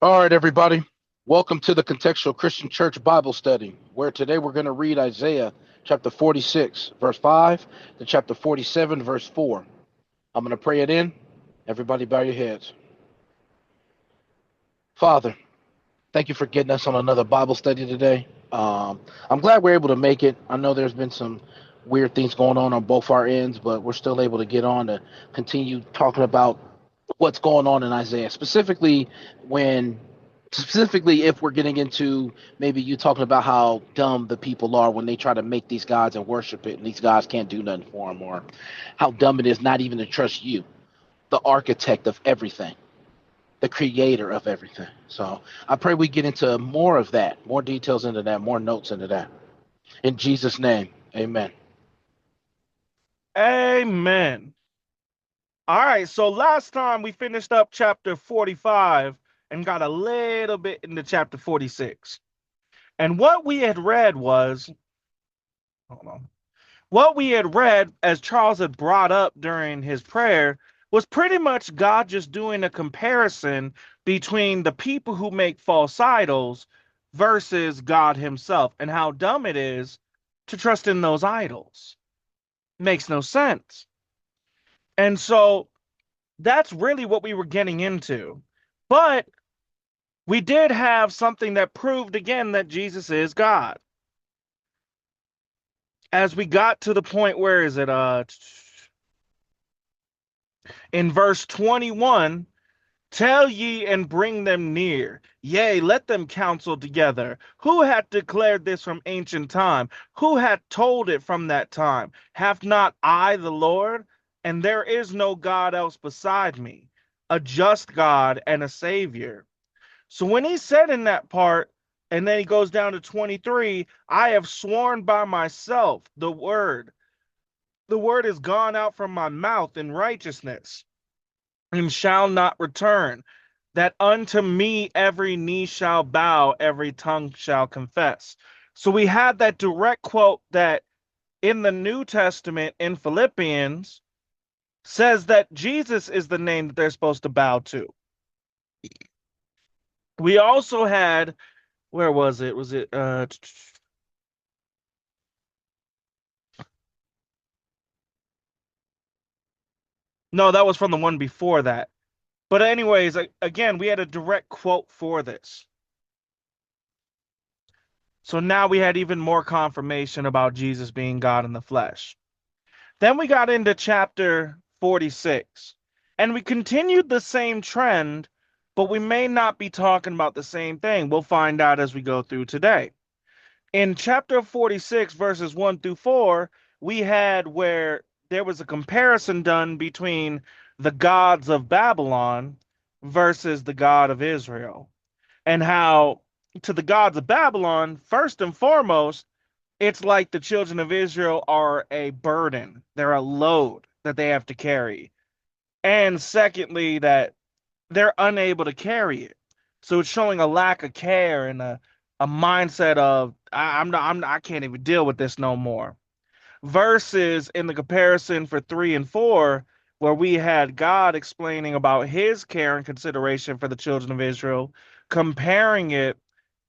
All right, everybody. Welcome to the Contextual Christian Church Bible study, where today we're going to read Isaiah chapter 46, verse 5 to chapter 47, verse 4. I'm going to pray it in. Everybody bow your heads. Father, thank you for getting us on another Bible study today. I'm glad we're able to make it. I know there's been some weird things going on both our ends, but we're still able to get on to continue talking about what's going on in Isaiah, when specifically if we're getting into maybe you talking about how dumb the people are when they try to make these gods and worship it, and these gods can't do nothing for them, or how dumb it is not even to trust you, the architect of everything, the creator of everything. So I pray we get into more of that, more details into that, more notes into that. In Jesus' name, amen. Amen. All right, so last time we finished up chapter 45 and got a little bit into chapter 46. And what we had read was, hold on, what we had read, as Charles had brought up during his prayer, was pretty much God just doing a comparison between the people who make false idols versus God himself, and how dumb it is to trust in those idols. Makes no sense. And so that's really what we were getting into. But we did have something that proved again that Jesus is God. As we got to the point, where is it? In verse 21, tell ye and bring them near. Yea, let them counsel together. Who hath declared this from ancient time? Who hath told it from that time? Have not I the Lord? And there is no God else beside me, a just God and a Savior. So when he said in that part, and then he goes down to 23, I have sworn by myself, the word is gone out from my mouth in righteousness, and shall not return, that unto me every knee shall bow, every tongue shall confess. So we had that direct quote that in the New Testament in Philippians says that Jesus is the name that they're supposed to bow to. We also had, where was it? Was it no, that was from the one before that. But anyways, again, we had a direct quote for this. So now we had even more confirmation about Jesus being God in the flesh. Then we got into chapter 46, and we continued the same trend, but we may not be talking about the same thing. We'll find out as we go through today. In chapter 46, verses 1 through 4, we had where there was a comparison done between the gods of Babylon versus the God of Israel, and how to the gods of Babylon, first and foremost, it's like the children of Israel are a burden, they're a load that they have to carry. And secondly, that they're unable to carry it. So it's showing a lack of care and a mindset of I can't even deal with this no more. Versus in the comparison for 3 and 4, where we had God explaining about his care and consideration for the children of Israel, comparing it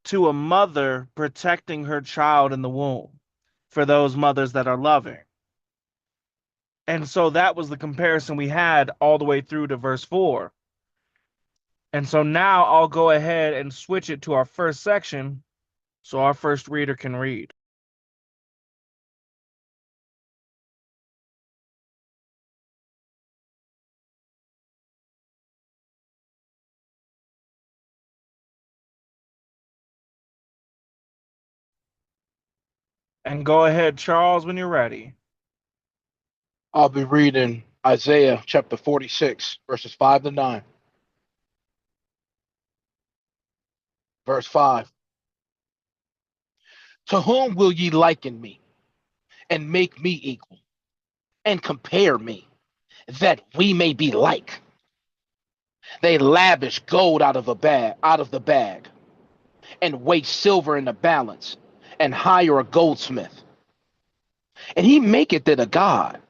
to a mother protecting her child in the womb for those mothers that are loving. And so that was the comparison we had all the way through to verse 4. And so now I'll go ahead and switch it to our first section so our first reader can read. And go ahead, Charles, when you're ready. I'll be reading Isaiah chapter 46, verses 5 to 9. Verse 5. To whom will ye liken me, and make me equal, and compare me, that we may be like? They lavish gold out of the bag, and weigh silver in the balance, and hire a goldsmith, and he maketh it a god.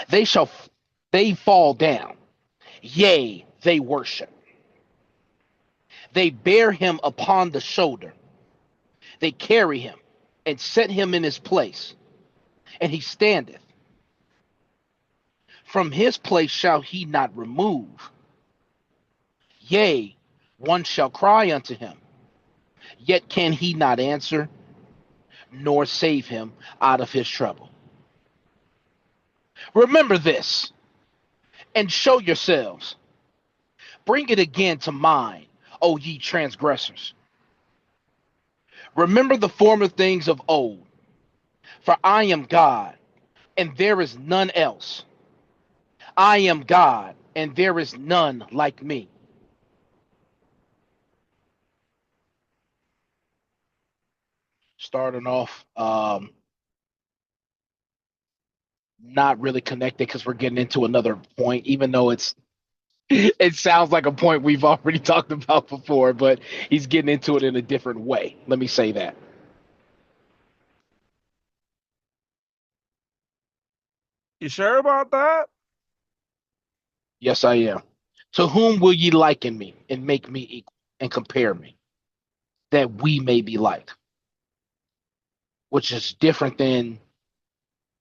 They shall they fall down, yea, they worship. They bear him upon the shoulder. They carry him and set him in his place, and he standeth. From his place shall he not remove. Yea, one shall cry unto him, yet can he not answer, nor save him out of his trouble. Remember this, and show yourselves. Bring it again to mind, O ye transgressors. Remember the former things of old, for I am God, and there is none else. I am God, and there is none like me. Starting off, not really connected because we're getting into another point, even though it sounds like a point we've already talked about before, but he's getting into it in a different way. Let me say that. You sure about that? Yes, I am. To whom will ye liken me and make me equal and compare me, that we may be like? Which is different than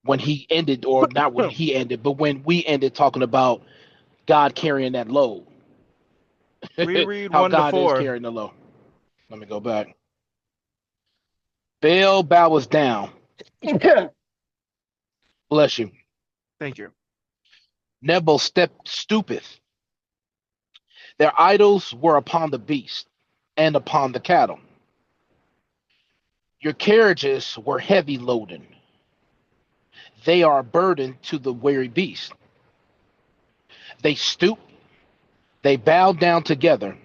when he ended, or not when he ended, but when we ended talking about God carrying that load. Reread How 1 to God is 4. carrying the load. Let me go back. Baal bows down. Bless you. Thank you. Nebo stoopeth. Their idols were upon the beast and upon the cattle. Your carriages were heavy loaden. They are a burden to the weary beast. They stooped, they bowed down together.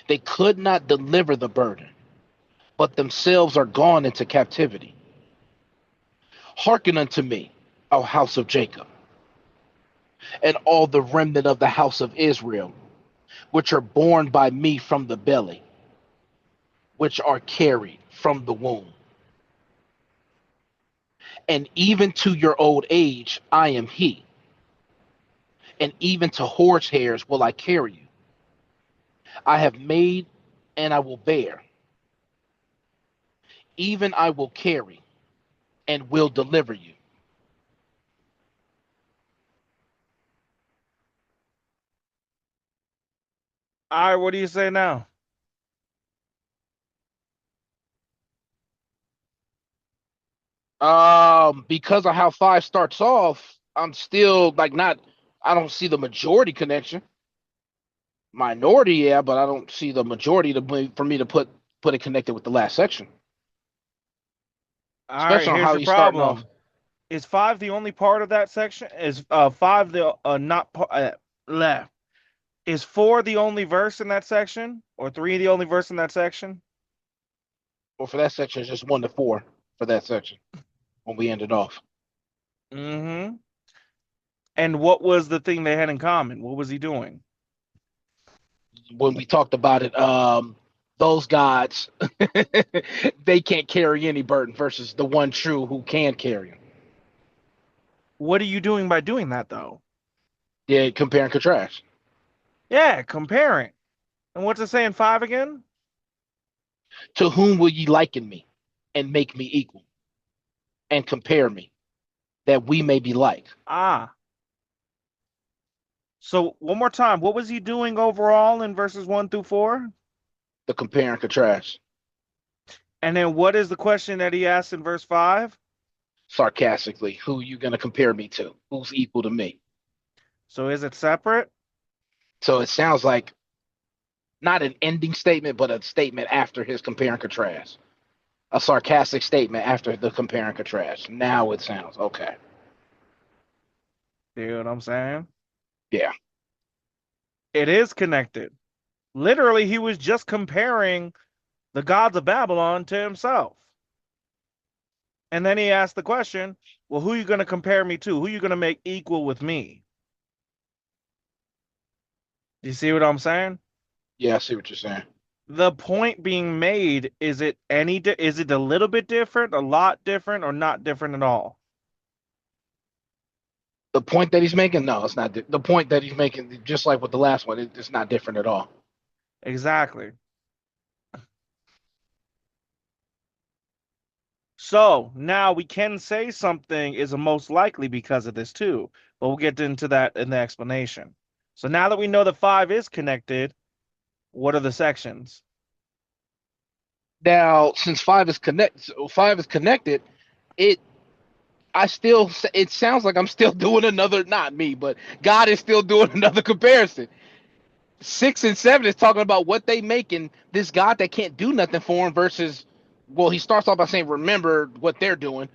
They could not deliver the burden, but themselves are gone into captivity. Hearken unto me, O house of Jacob, and all the remnant of the house of Israel, which are born by me from the belly, which are carried from the womb. And even to your old age I am he, and even to horse hairs will I carry you. I have made and I will bear, even I will carry and will deliver you. All right, what do you say now? Because of how five starts off, I'm still like not. I don't see the majority connection. Minority, yeah, but I don't see the majority for me to put it connected with the last section, All right, especially on here's how your he's starting off. problem. Is 5 the only part of that section? Is 5 the not part left? Is 4 the only verse in that section, or 3 the only verse in that section? Well, for that section, it's just 1 to 4 for that section when we ended off. Mm-hmm. And what was the thing they had in common? What was he doing? When we talked about it, those gods they can't carry any burden versus the one true who can carry them. What are you doing by doing that, though? Yeah, compare and contrast. Yeah, comparing. And what's it saying 5 again? To whom will ye liken me and make me equal and compare me, that we may be like? Ah. So one more time, what was he doing overall in verses 1 through 4? The compare and contrast. And then what is the question that he asked in verse 5? Sarcastically, who you gonna compare me to? Who's equal to me? So is it separate? So it sounds like not an ending statement, but a statement after his compare and contrast. A sarcastic statement after the compare and contrast. Now it sounds okay. You know what I'm saying? Yeah. It is connected. Literally, he was just comparing the gods of Babylon to himself. And then he asked the question, well, who are you going to compare me to? Who are you going to make equal with me? You see what I'm saying? Yeah, I see what you're saying. The point being made, is it a little bit different, a lot different, or not different at all? The point that he's making, no, it's not. The point that he's making, just like with the last one, it's not different at all. Exactly. So now we can say something is a most likely because of this too, but we'll get into that in the explanation. So now that we know that 5 is connected, what are the sections? Now, since five is connected, it it sounds like I'm still doing another, not me, but God is still doing another comparison. 6 and 7 is talking about what they making this God that can't do nothing for him versus, well, he starts off by saying, remember what they're doing.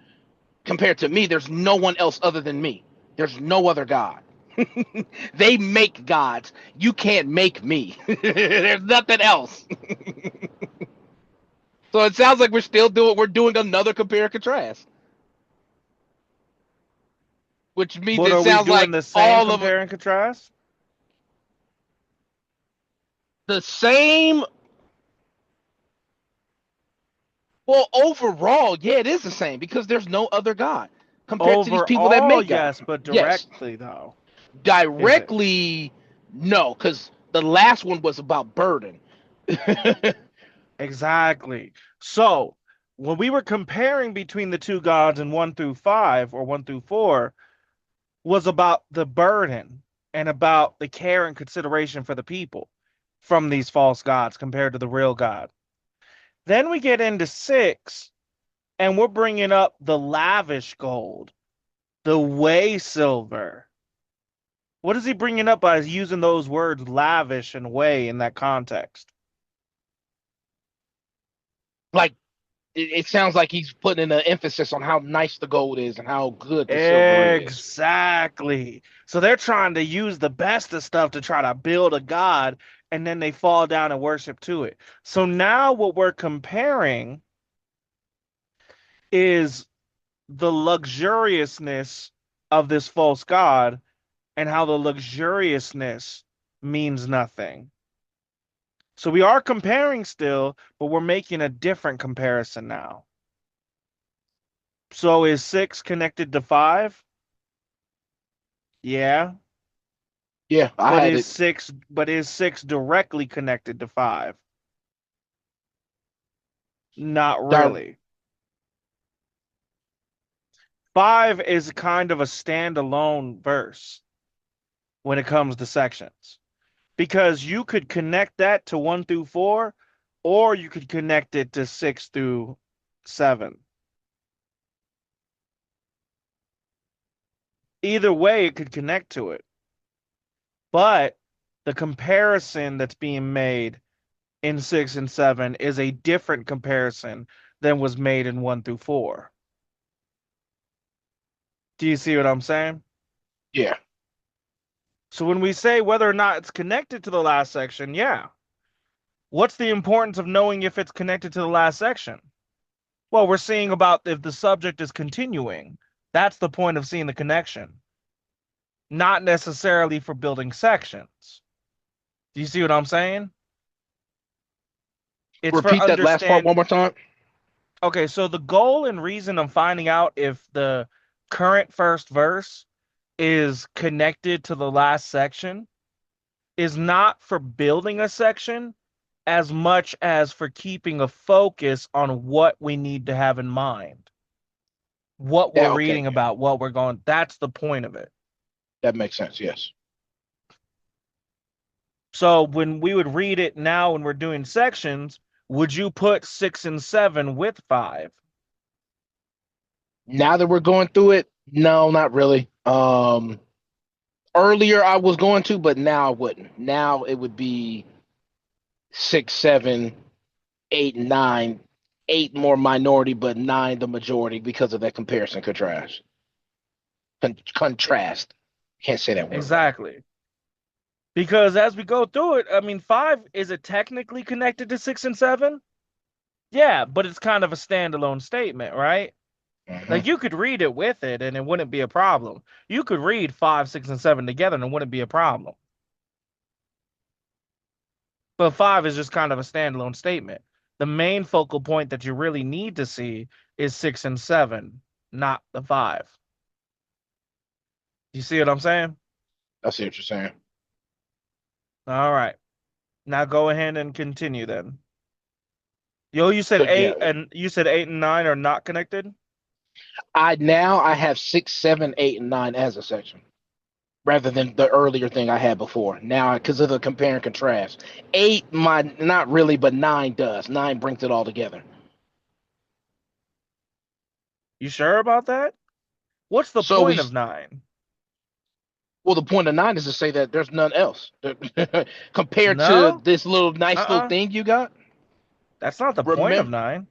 Compared to me, there's no one else other than me. There's no other God. They make gods. You can't make me. There's nothing else. So it sounds like we're doing another compare and contrast, which means But it are we sounds doing like the same all of compare and contrast? the same. Well, overall, yeah, it is the same because there's no other God compared to these people that Overall, make God. yes, but Yes, directly though, is it? directly, no, because the last one was about burden. Exactly. So when we were comparing between the two gods in 1 through 5 or 1 through 4 was about the burden and about the care and consideration for the people from these false gods compared to the real God. Then we get into 6 and we're bringing up the lavish gold, the way silver. What is he bringing up by using those words lavish and way in that context? Like it sounds like he's putting an emphasis on how nice the gold is and how good the silver is. Exactly. So they're trying to use the best of stuff to try to build a god, and then they fall down and worship to it. So now what we're comparing is the luxuriousness of this false god and how the luxuriousness means nothing. So we are comparing still, but we're making a different comparison now. So is 6 connected to 5? Yeah. Yeah, I But had is it. 6 directly connected to 5? Not Di- really. 5 is kind of a standalone verse when it comes to sections because you could connect that to 1 through 4 or you could connect it to 6 through 7. Either way it could connect to it. But the comparison that's being made in 6 and 7 is a different comparison than was made in 1 through 4. Do you see what I'm saying? yeah. So when we say whether or not it's connected to the last section, yeah. What's the importance of knowing if it's connected to the last section? Well, we're seeing about if the subject is continuing. That's the point of seeing the connection, not necessarily for building sections. Do you see what I'm saying? It's for Repeat that last part understand. one more time. Okay, so the goal and reason of finding out if the current first verse is connected to the last section is not for building a section as much as for keeping a focus on what we need to have in mind, what we're Yeah, okay, reading yeah, about, what we're going. That's the point of it. that makes sense. Yes. So when we would read it now when we're doing sections, would you put 6 and 7 with 5? Now that we're going through it, no, not really. Earlier I was going to, but now I wouldn't. Now it would be 6, 7, 8, 9. 8 more minority, but 9 the majority because of that comparison contrast. Contrast. Can't say that word right. Exactly. Because as we go through it, I mean, 5, is it technically connected to 6 and 7? Yeah, but it's kind of a standalone statement, right? Hmm. Like you could read it with it and it wouldn't be a problem. You could read 5, 6, and 7 together and it wouldn't be a problem. But 5 is just kind of a standalone statement. The main focal point that you really need to see is 6 and 7, not the 5. You see what I'm saying? I see what you're saying. All right. Now go ahead and continue then. Yo, you said So yeah, 8 and 9 are not connected? I have 6, 7, 8, and 9 as a section rather than the earlier thing I had before. Now, because of the compare and contrast, 8, my not really, but 9 does. 9 brings it all together. You sure about that? What's the So point we, of 9? well, the point of 9 is to say that there's none else compared to No? this little nice little Uh-uh. thing you got. That's not the point of Remember, 9.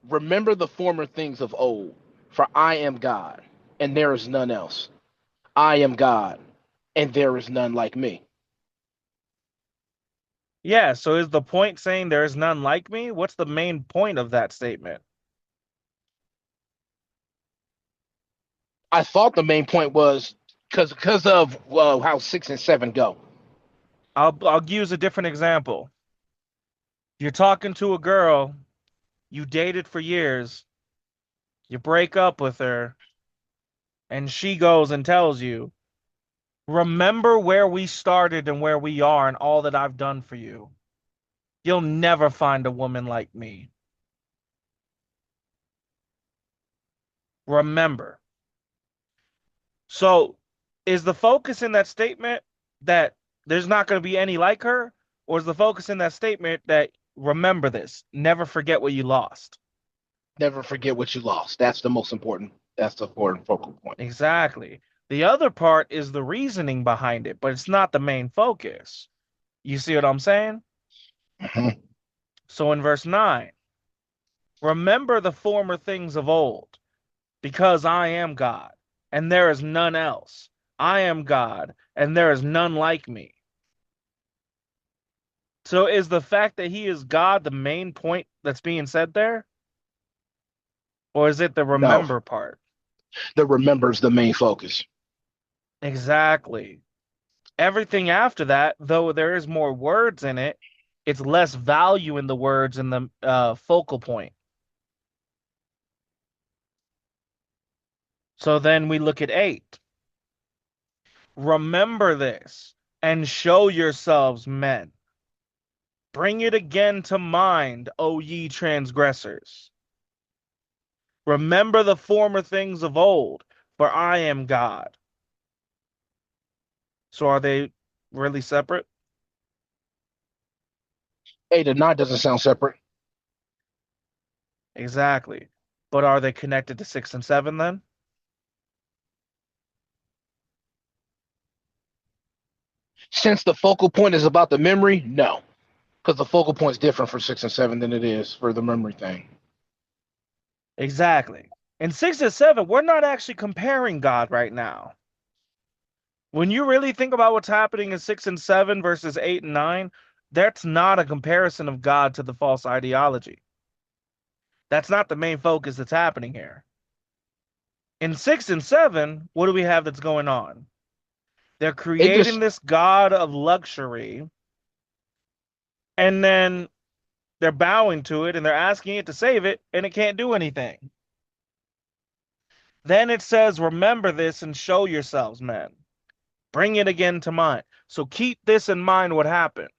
remember the former things of old, for I am God, and there is none else. I am God, and there is none like me. Yeah, so is the point saying there is none like me? What's the main point of that statement? I thought the main point was because of how 6 and 7 go. I'll use a different example. You're talking to a girl, you dated for years, you break up with her, and she goes and tells you, "Remember where we started and where we are and all that I've done for you. You'll never find a woman like me. Remember." So, is the focus in that statement that there's not going to be any like her? Or is the focus in that statement that remember this, never forget what you lost? Never forget what you lost. That's the most important. That's the important focal point. Exactly. The other part is the reasoning behind it, but it's not the main focus. You see what I'm saying? Mhm. So in verse 9, remember the former things of old, because I am God, and there is none else. I am God, and there is none like me. So is the fact that he is God the main point that's being said there? Or is it the No, remember part? the remembers the main focus. Exactly. Everything after that, though there is more words in it, it's less value in the words in the focal point. So then we look at 8. Remember this and show yourselves men. Bring it again to mind, O ye transgressors. Remember the former things of old, for I am God. So are they really separate? 8 and 9 doesn't sound separate. Exactly. But are they connected to 6 and 7 then? Since the focal point is about the memory, no, because the focal point is different for 6 and 7 than it is for the memory thing. Exactly. In 6 and 7, we're not actually comparing God right now. When you really think about what's happening in 6 and 7 versus 8 and 9, that's not a comparison of God to the false ideology. That's not the main focus that's happening here. In 6 and 7, what do we have that's going on? They're It creating just this God of luxury, and then they're bowing to it and they're asking it to save it, and it can't do anything. Then it says, remember this and show yourselves, men. Bring it again to mind. So keep this in mind what happened.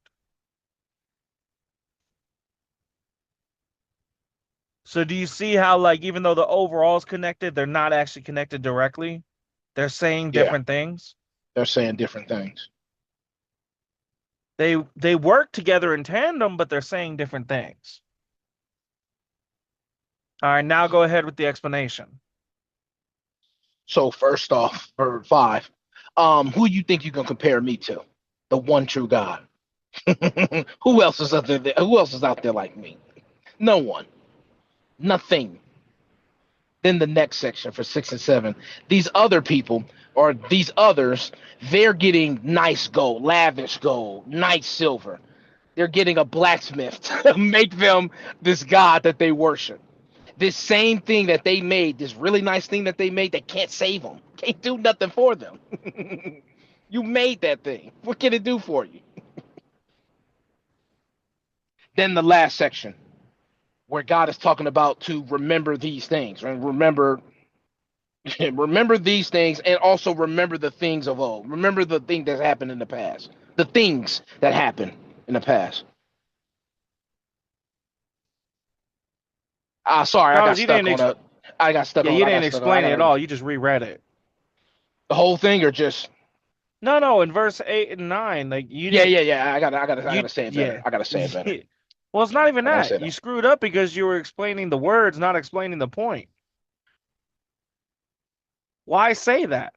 So do you see how, like, even though the overall is connected, they're not actually connected directly? They're saying yeah, different things. they're saying different things. They work together in tandem, but they're saying different things. All right, now go ahead with the explanation. So first off, for 5, who you think you can compare me to? The one true God. Who else is out there? Who else is out there like me? No one. Nothing. Then the next section for 6 and 7. These other people or these others, they're getting nice gold, lavish gold, nice silver. They're getting a blacksmith to make them this god that they worship. This same thing that they made, this really nice thing that they made, that can't save them, can't do nothing for them. You made that thing. What can it do for you? Then the last section, where God is talking about to remember these things and remember remember these things and also remember the things of old. Remember the thing that's happened in the past. The things that happened. in the past? Sorry, No, you didn't. I got stuck Yeah, on. you I didn't got stuck on. I explain it gotta at all. You just reread it. the whole thing or just No, no. In verse 8 and 9, like you yeah, didn't. yeah, yeah. I You gotta say it better. yeah. I gotta say it better. Well, it's not even I gotta that. say You that. screwed up because you were explaining the words, not explaining the point. Why say that?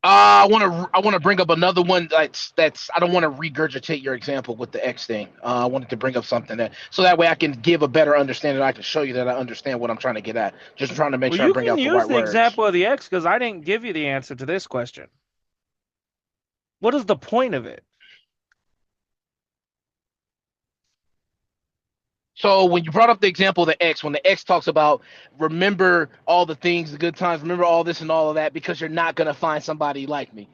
I want to bring up another one that's I don't want to regurgitate your example with the X thing. I wanted to bring up something that so that way I can give a better understanding. I can show you that I understand what I'm trying to get at. Just trying to make Well, sure I you bring can out the use right the words. example of the X because I didn't give you the answer to this question. What is the point of it? So when you brought up the example of the X, when the X talks about remember all the things, the good times, remember all this and all of that, because you're not gonna find somebody like me.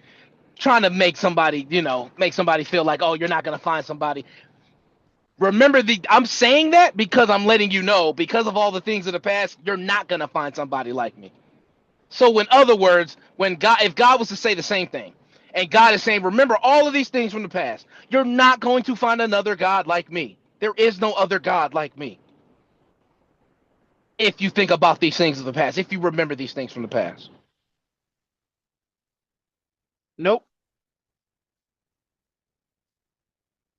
Trying to make somebody, make somebody feel like, oh, you're not gonna find somebody. Remember I'm saying that because I'm letting you know, because of all the things in the past, you're not gonna find somebody like me. So in other words, if God was to say the same thing, and God is saying, remember all of these things from the past, you're not going to find another God like me. There is no other God like me. If you think about these things of the past, if you remember these things from the past. Nope.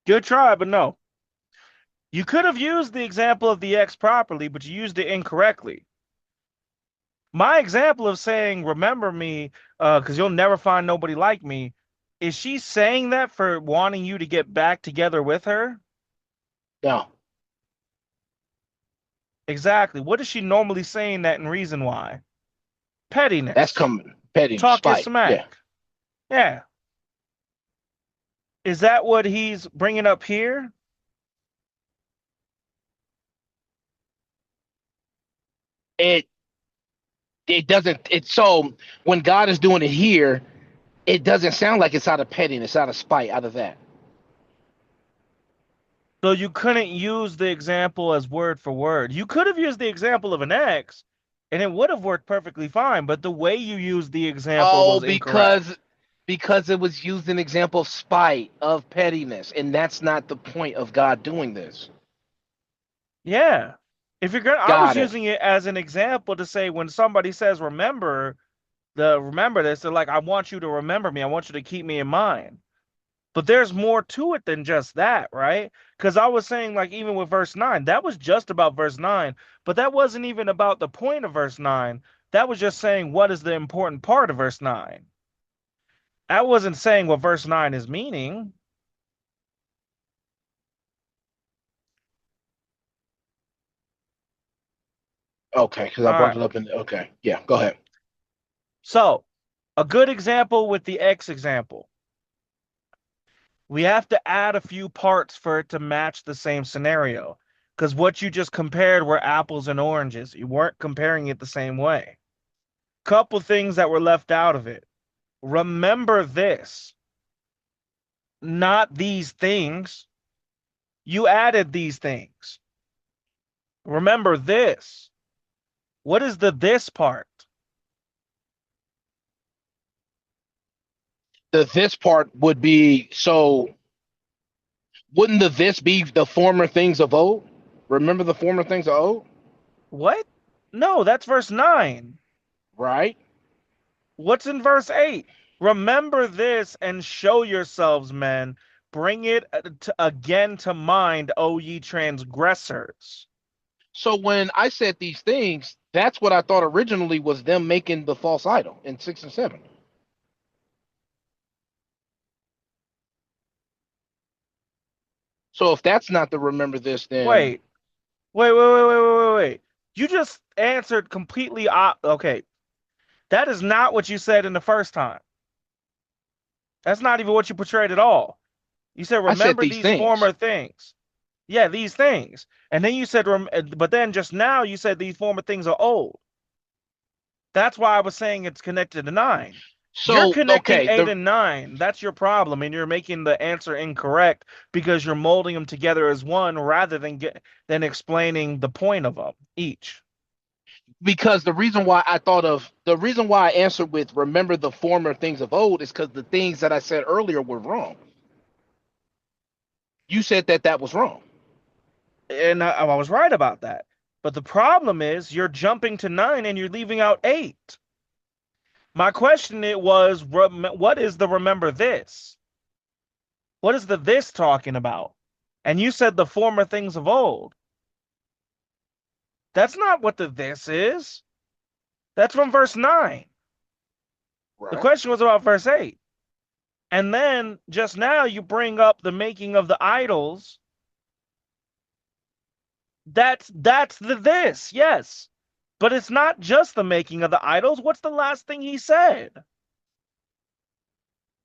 Good try, but no. You could have used the example of the X properly, but you used it incorrectly. My example of saying, remember me, because you'll never find nobody like me, is she saying that for wanting you to get back together with her? No, Exactly. What is she normally saying that and reason why? that's Pettiness. coming petty Talk your spite. Yeah, smack. Yeah. Is that what he's bringing up here? it it doesn't. It's so when God is doing it here, it doesn't sound like it's out of pettiness, out of spite, out of that. So you couldn't use the example as word for word. You could have used the example of an X and it would have worked perfectly fine, but the way you used the example Oh, was incorrect. because it was used an example of spite, of pettiness, and that's not the point of God doing this. Yeah. If you're gonna, I was Got it. using it as an example to say when somebody says remember this, they're like, I want you to remember me. I want you to keep me in mind. But there's more to it than just that, right? Because I was saying, like, even with verse 9, that was just about verse 9, but that wasn't even about the point of verse 9. That was just saying what is the important part of verse 9. That wasn't saying what verse 9 is meaning. Okay, because I All brought right. it up in. Okay, yeah, go ahead. So, a good example with the X example. We have to add a few parts for it to match the same scenario. Because what you just compared were apples and oranges. You weren't comparing it the same way. Couple things that were left out of it. Remember this, not these things. You added these things. Remember this. What is the this part? The this part would be so. Wouldn't the this be the former things of old? Remember the former things of old, What? No, that's verse 9. right? What's in verse 8? Remember this and show yourselves, men. Bring it again to mind, O ye transgressors. So when I said these things, that's what I thought originally was them making the false idol in 6 and 7. So if that's not the remember this, then Wait, wait. You just answered completely. Okay, that is not what you said in the first time. That's not even what you portrayed at all. You said, I said remember these these things. former things. Yeah, these things. And then you said, but then just now you said these former things are old. That's why I was saying it's connected to 9. You're So connecting okay, 8 and 9. That's your problem. And you're making the answer incorrect because you're molding them together as one rather than explaining the point of them each. because the reason why I answered with remember the former things of old is because the things that I said earlier were wrong. You said that that was wrong. And I was right about that. But the problem is you're jumping to 9 and you're leaving out 8. My question it was, what is the remember this? What is the this talking about? And you said the former things of old. That's not what the this is. That's from verse 9. The Right. question was about verse 8. And then just now you bring up the making of the idols. That's the this, yes. But it's not just the making of the idols. What's the last thing he said?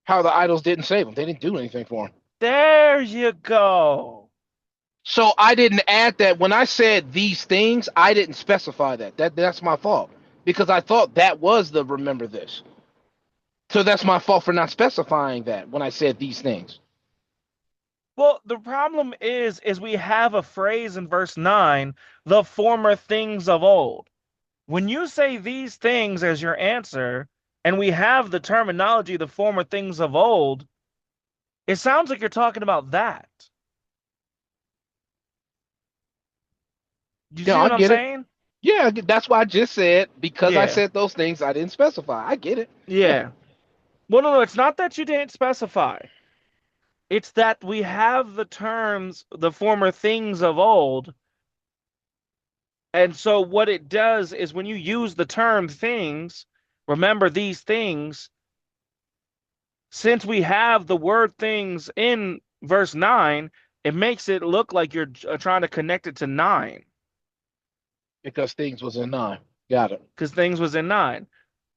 How the idols didn't save them. They didn't do anything for them. There you go. So I didn't add that when I said these things, I didn't specify that. That's my fault because I thought that was the remember this. So that's my fault for not specifying that when I said these things. Well, the problem is we have a phrase in verse 9, the former things of old. When you say these things as your answer, and we have the terminology, the former things of old, it sounds like you're talking about that. Do you Yeah, see I what I'm get it. saying? Yeah, that's why I just said because I Yeah. said those things, I didn't specify. I get it. Yeah. Well, no, it's not that you didn't specify. It's that we have the terms, the former things of old. And so what it does is when you use the term things, remember these things, since we have the word things in verse 9, it makes it look like you're trying to connect it to 9 Because things was in 9. Got it. because things was in 9.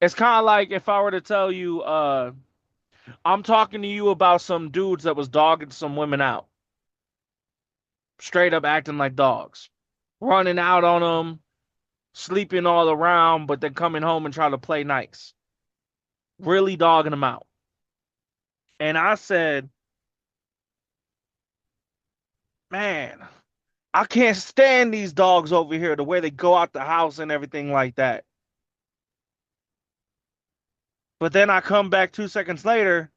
It's kind of like if I were to tell you, I'm talking to you about some dudes that was dogging some women out, straight up acting like dogs, running out on them, sleeping all around, but then coming home and trying to play nice, really dogging them out. And I said, man, I can't stand these dogs over here, the way they go out the house and everything like that. But then I come back 2 seconds later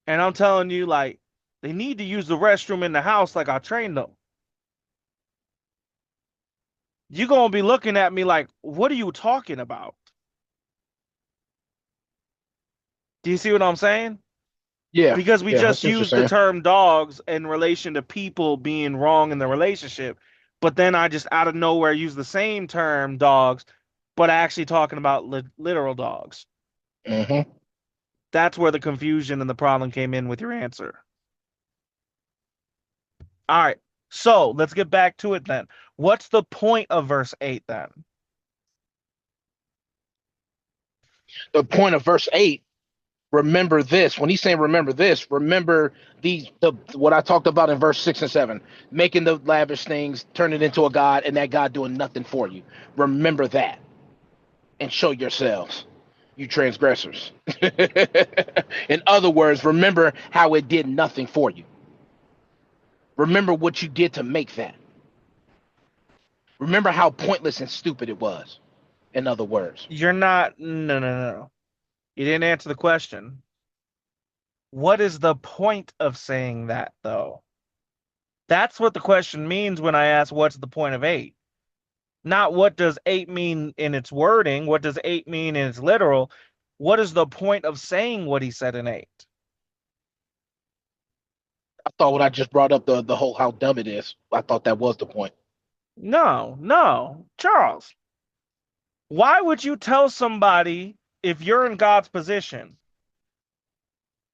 and I'm telling you, like, they need to use the restroom in the house like I trained them. You're going to be looking at me like, what are you talking about? Do you see what I'm saying? Yeah, Because we yeah, I just see what you're used the saying. term dogs in relation to people being wrong in the relationship. But then I just out of nowhere use the same term dogs, but actually talking about literal dogs. Mm-hmm. That's where the confusion and the problem came in with your answer. All right. So let's get back to it then. What's the point of verse 8 then? The point of verse 8, remember this. When he's saying remember this, remember the what I talked about in verse 6 and 7, making the lavish things, turn it into a god, and that God doing nothing for you. Remember that and show yourselves, you transgressors. In other words, remember how it did nothing for you. Remember what you did to make that. Remember how pointless and stupid it was. In other words, You're not, no, no, no. You didn't answer the question. What is the point of saying that, though? That's what the question means when I ask what's the point of 8. Not what does 8 mean in its wording, what does 8 mean in its literal. What is the point of saying what he said in 8? I thought what I just brought up the whole how dumb it is. I thought that was the point. No, no. Charles, why would you tell somebody if you're in God's position?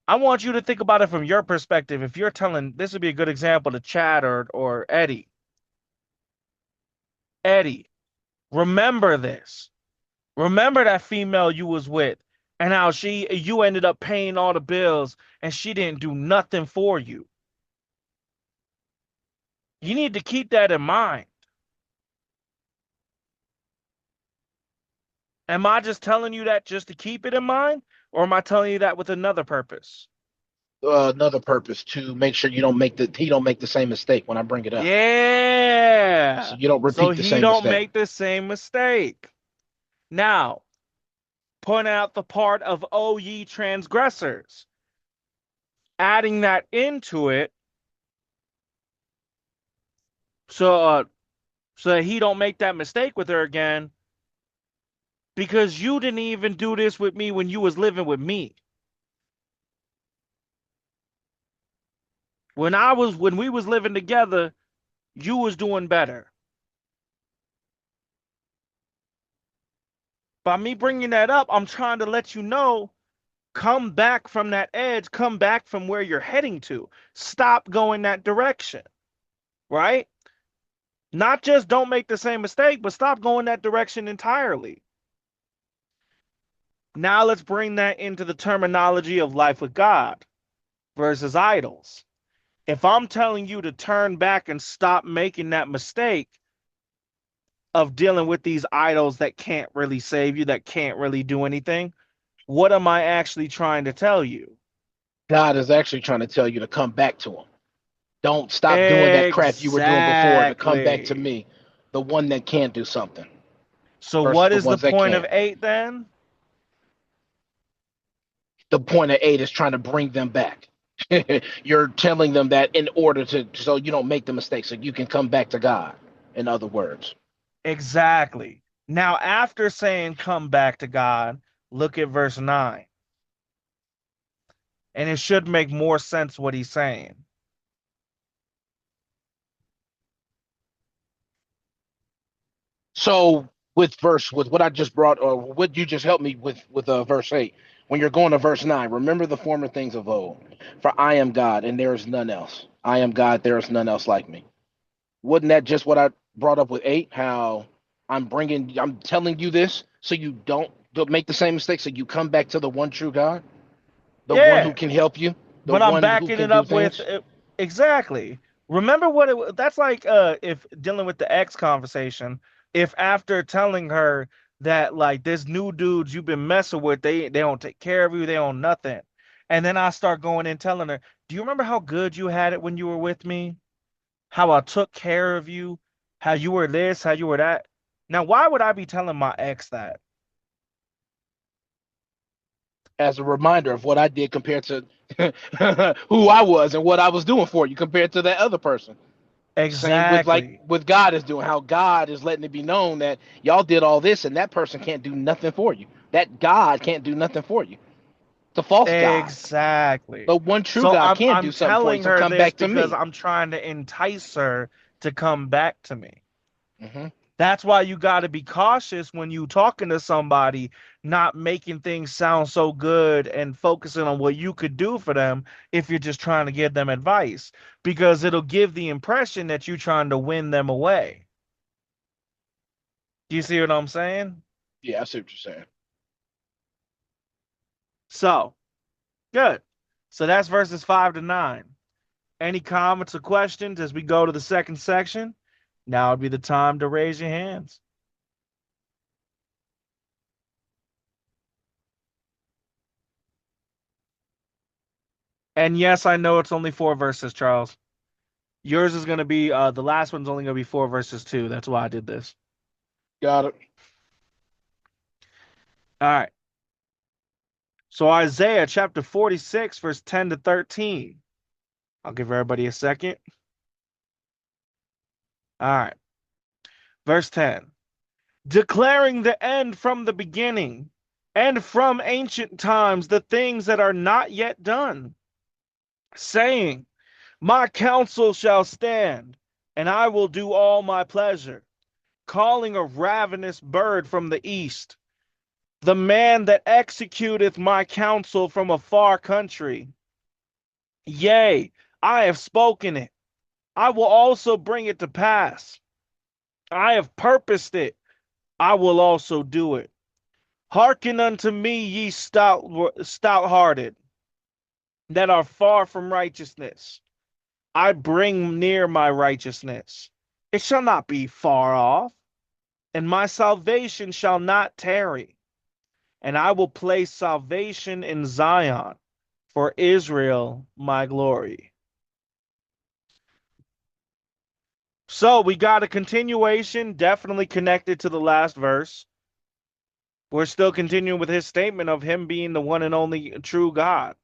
I want you to think about it from your perspective. If you're telling, this would be a good example to Chad or Eddie. Eddie, remember this. Remember that female you was with and how you ended up paying all the bills and she didn't do nothing for you. You need to keep that in mind. Am I just telling you that just to keep it in mind, or am I telling you that with another purpose? Another purpose to make sure he don't make the same mistake when I bring it up. Yeah. Yeah. So you don't So repeat the he same don't mistake. make the same mistake. Now, point out the part of O ye transgressors. Adding that into it, so so that he don't make that mistake with her again, because you didn't even do this with me when you was living with me. When we was living together, you was doing better. By me bringing that up, I'm trying to let you know, come back from that edge, come back from where you're heading to. Stop going that direction, right? Not just don't make the same mistake, but stop going that direction entirely. Now let's bring that into the terminology of life with God versus idols. If I'm telling you to turn back and stop making that mistake of dealing with these idols that can't really save you, that can't really do anything, what am I actually trying to tell you? God is actually trying to tell you to come back to him. Don't stop doing that crap you were doing before to come back to Exactly. me, the one that can do something So versus what the is the ones that point can't. of 8 then? The point of 8 is trying to bring them back. You're telling them that in order to, so you don't make the mistake, so you can come back to God, in other words. Exactly. Now, after saying come back to God, look at verse 9. And it should make more sense what he's saying. So with what I just brought, or what you just helped me with verse 8, when you're going to verse 9, remember the former things of old. For I am God, and there is none else. I am God, there is none else like me. Wasn't that just what I brought up with 8? How I'm telling you this so you don't make the same mistake, so you come back to the one true God, the one who Yeah, can help you, the but I'm one who backing can it do up with things. exactly. Remember what that's like if dealing with the ex conversation, if after telling her that like this new dudes you've been messing with, they don't take care of you, they own nothing. And then I start going in telling her, "Do you remember how good you had it when you were with me? How I took care of you, how you were this, how you were that?" Now, why would I be telling my ex that? As a reminder of what I did compared to who I was and what I was doing for you compared to that other person. Same with like Exactly. what God is doing, how God is letting it be known that y'all did all this and that person can't do nothing for you. That God can't do nothing for you. It's a false God. Exactly. But one true So God I'm can I'm do something for you. telling So her come this back to because me. I'm trying to entice her to come back to me. Hmm. That's why you got to be cautious when you talking to somebody, not making things sound so good and focusing on what you could do for them if you're just trying to give them advice, because it'll give the impression that you're trying to win them away. Do you see what I'm saying? Yeah, I see what you're saying. So, good. So that's verses 5 to 9. Any comments or questions as we go to the second section? Now would be the time to raise your hands. And yes, I know it's only 4 verses, Charles. Yours is going to be the last one's only going to be 4 verses too. That's why I did this. Got it. All right. So Isaiah chapter 46, verse 10 to 13. I'll give everybody a second. All right. Verse 10. Declaring the end from the beginning and from ancient times the things that are not yet done, saying, my counsel shall stand, and I will do all my pleasure, calling a ravenous bird from the east, the man that executeth my counsel from a far country. Yea, I have spoken it. I will also bring it to pass. I have purposed it. I will also do it. Hearken unto me, ye stout-hearted, that are far from righteousness. I bring near my righteousness. It shall not be far off, and my salvation shall not tarry. And I will place salvation in Zion, for Israel my glory. So we got a continuation, definitely connected to the last verse. We're still continuing with his statement of him being the one and only true God.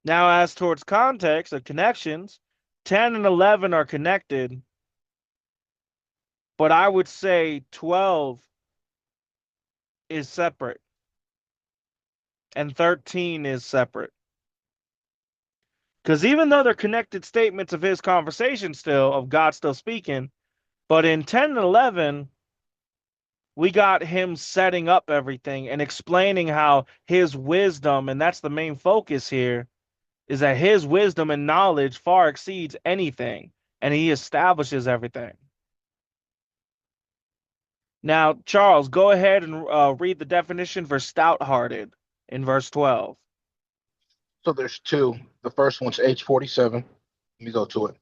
Now, as towards context or connections, 10 and 11 are connected, but I would say 12 is separate and 13 is separate. Because even though they're connected statements of his conversation still, of God still speaking, but in 10 and 11, we got him setting up everything and explaining how his wisdom, and that's the main focus here, is that his wisdom and knowledge far exceeds anything, and he establishes everything. Now, Charles, go ahead and read the definition for stout-hearted in verse 12. So there's two. The first one's H47. Let me go to it.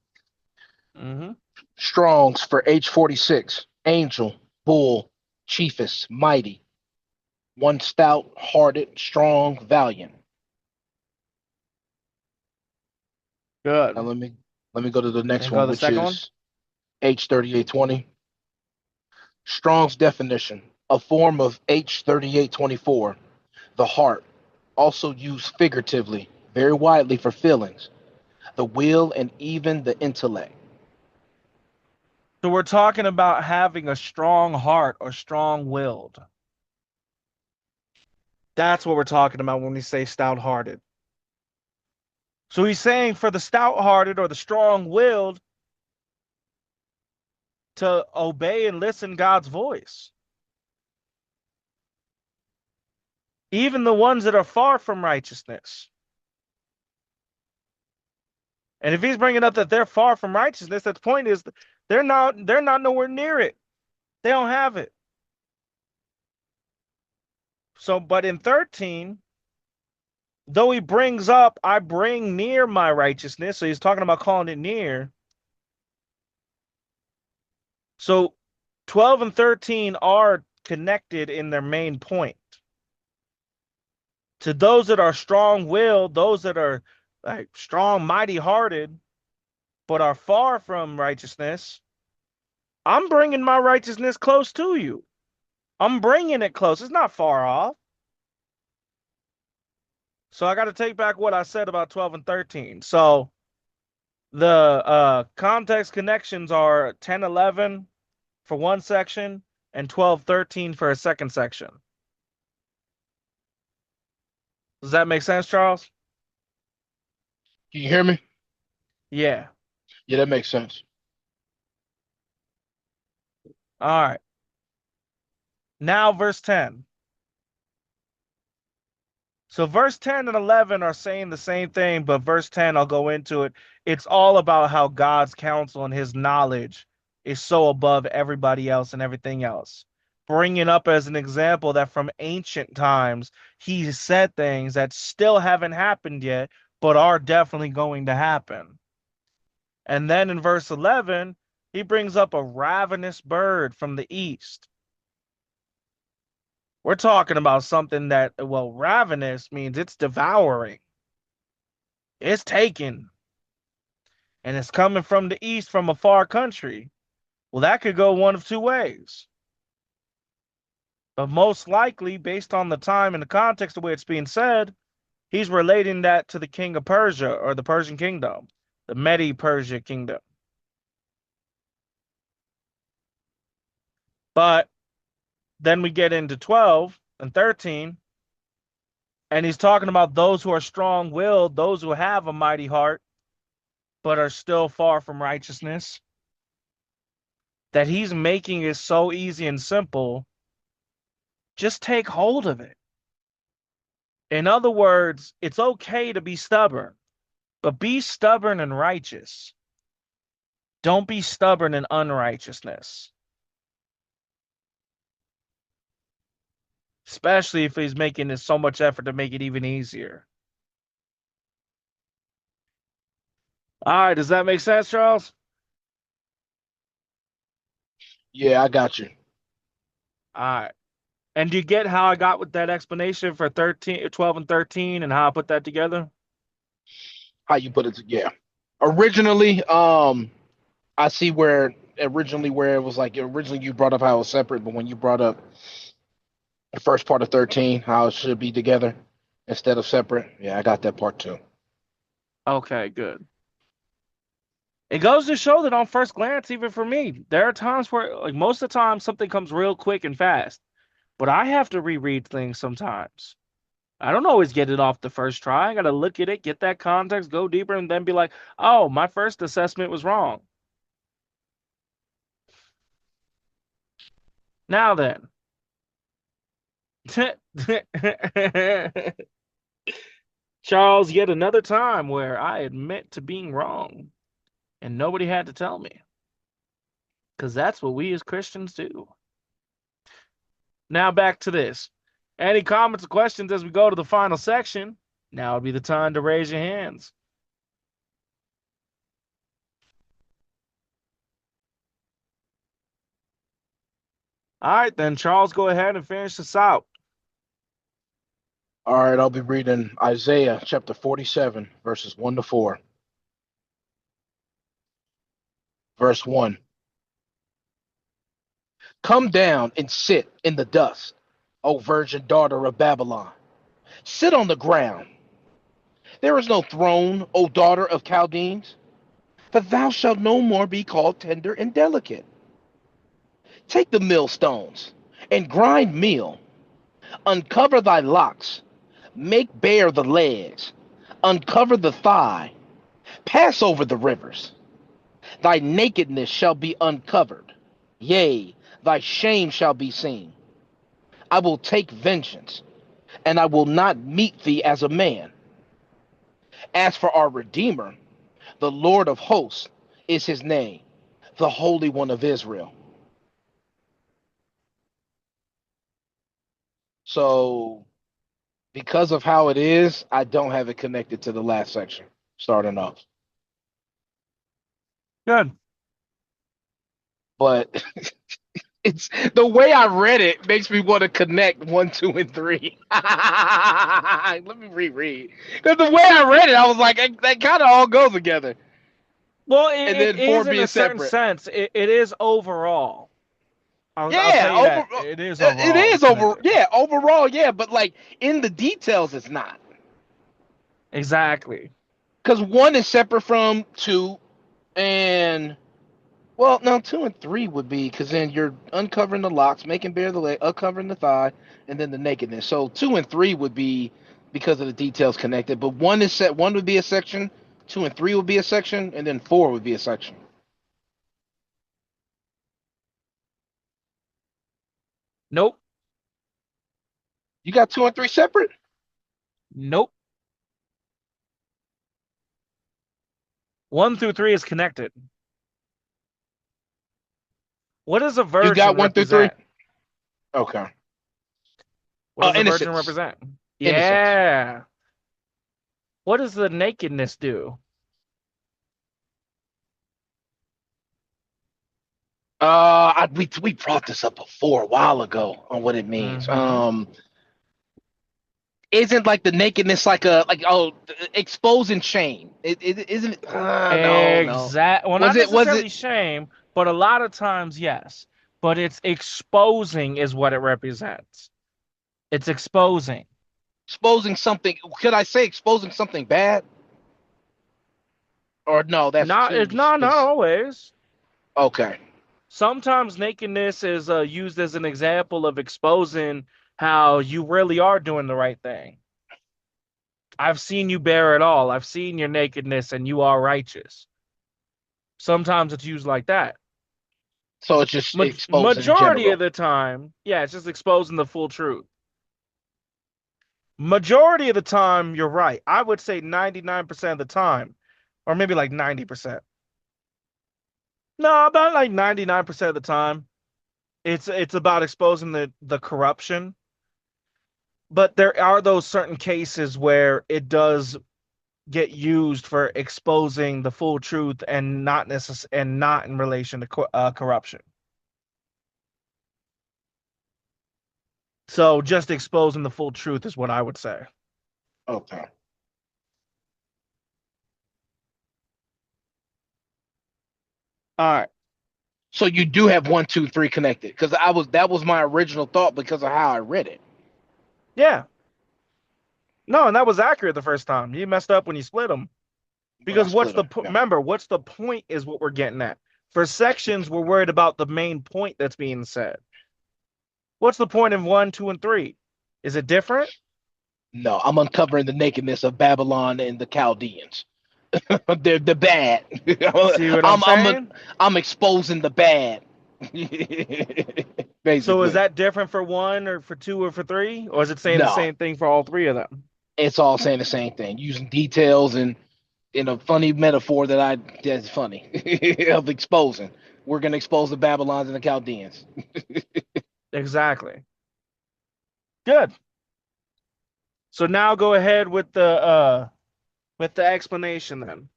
Mm-hmm. Strong's for H46. Angel, bull, chiefest, mighty. One stout, hearted, strong, valiant. Now Good. let me go to the next And go one, to the which second one. is H3820. Strong's definition: a form of H3824, the heart, also used figuratively, very widely for feelings, the will, and even the intellect. So we're talking about having a strong heart or strong-willed. That's what we're talking about when we say stout-hearted. So he's saying for the stout-hearted or the strong-willed to obey and listen God's voice. Even the ones that are far from righteousness. And if he's bringing up that they're far from righteousness, the point is they're not nowhere near it. They don't have it. So, but in 13, though he brings up, I bring near my righteousness. So he's talking about calling it near. So 12 and 13 are connected in their main point. To those that are strong-willed, those that are like strong, mighty-hearted, but are far from righteousness, I'm bringing my righteousness close to you. I'm bringing it close. It's not far off. So I got to take back what I said about 12 and 13. So the context connections are 10, 11 for one section and 12, 13 for a second section. Does that make sense, Charles? Can you hear me? Yeah. Yeah, that makes sense. All right. Now, verse 10. So verse 10 and 11 are saying the same thing, but verse 10, I'll go into it. It's all about how God's counsel and his knowledge is so above everybody else and everything else. Bringing up as an example that from ancient times, he said things that still haven't happened yet, but are definitely going to happen. And then in verse 11, he brings up a ravenous bird from the east. We're talking about something that, well, ravenous means it's devouring, it's taken, and it's coming from the east from a far country. Well, that could go one of two ways. But most likely, based on the time and the context of the way it's being said, he's relating that to the king of Persia or the Persian kingdom, the Medi-Persia kingdom. But then we get into 12 and 13, and he's talking about those who are strong-willed, those who have a mighty heart, but are still far from righteousness. That he's making it so easy and simple. Just take hold of it. In other words, it's okay to be stubborn, but be stubborn and righteous. Don't be stubborn in unrighteousness. Especially if he's making so much effort to make it even easier. All right, does that make sense, Charles? Yeah, I got you. All right. And do you get how I got with that explanation for 13, 12 and 13 and how I put that together? How you put it? Yeah. Originally, I see where it was like originally you brought up how it was separate, but when you brought up the first part of 13, how it should be together instead of separate, yeah, I got that part too. Okay, good. It goes to show that on first glance, even for me, there are times where, like most of the time, something comes real quick and fast, but I have to reread things sometimes. I don't always get it off the first try. I got to look at it, get that context, go deeper, and then be like, oh, my first assessment was wrong. Now then. Charles, yet another time where I admit to being wrong and nobody had to tell me. Because that's what we as Christians do. Now back to this. Any comments or questions as we go to the final section? Now would be the time to raise your hands. All right, then, Charles, go ahead and finish this out. All right, I'll be reading Isaiah chapter 47, verses 1 to 4. Verse 1. Come down and sit in the dust, O virgin daughter of Babylon. Sit on the ground. There is no throne, O daughter of Chaldeans, but thou shalt no more be called tender and delicate. Take the millstones and grind meal. Uncover thy locks. Make bare the legs. Uncover the thigh. Pass over the rivers. Thy nakedness shall be uncovered. Yea, thy shame shall be seen. I will take vengeance, and I will not meet thee as a man. As for our Redeemer, the Lord of hosts is his name, the Holy One of Israel. So, because of how it is, I don't have it connected to the last section starting off. Good. But it's the way I read it makes me want to connect 1, 2, and 3. Let me reread. Because the way I read it, I was like, that kind of all goes together. Well, And it then 4 is in being a certain separate. sense. It is overall. I'll tell Yeah, you that. It is it overall is over. connected. Yeah, overall, yeah, but like in the details, it's not. Exactly. Because 1 is separate from 2, and well, no, 2 and 3 would be because then you're uncovering the locks, making bare the leg, uncovering the thigh, and then the nakedness. So 2 and 3 would be because of the details connected. But 1 is set. 1 would be a section. 2 and 3 would be a section, and then 4 would be a section. Nope. You got 2 and 3 separate. Nope. 1 through 3 is connected. What does a You virgin got 1 through 3. represent? Okay. What does a virgin Innocence. represent? Innocence. Yeah. What does the nakedness do? We brought this up before a while ago on what it means. Mm-hmm. Isn't like the nakedness like a like exposing shame? It isn't. No. Well, not Was necessarily it shame, but a lot of times, yes. But it's exposing is what it represents. It's exposing. exposing something? Could I say exposing something bad? Or no, that's too Not always. okay. Sometimes nakedness is used as an example of exposing how you really are doing the right thing. I've seen you bear it all. I've seen your nakedness and you are righteous. Sometimes it's used like that. So it's just exposing in Majority of general. the time, yeah, it's just exposing the full truth. Majority of the time, you're right. I would say 99% of the time, or maybe like 90%. No, about like 99% of the time, it's about exposing the corruption. But there are those certain cases where it does get used for exposing the full truth and not in relation to corruption. So just exposing the full truth is what I would say. Okay. All right. So you do have 1, 2, 3 connected because that was my original thought because of how I read it. Yeah. No, and that was accurate the first time. You messed up when you split them. But I Because split them. Yeah. remember, what's the point is what we're getting at. For sections, we're worried about the main point that's being said. What's the point in 1, 2, and 3? Is it different? No, I'm uncovering the nakedness of Babylon and the Chaldeans. They're bad. See what I'm I'm I'm saying? I'm exposing the bad. So is Basically, that different for 1 or for 2 or for 3? Or is it saying the no, same thing for all 3 of them? it's all saying the same thing, using details and in a funny metaphor that's funny of exposing. We're gonna expose the Babylons and the Chaldeans. Exactly. Good. So now go ahead with the explanation then.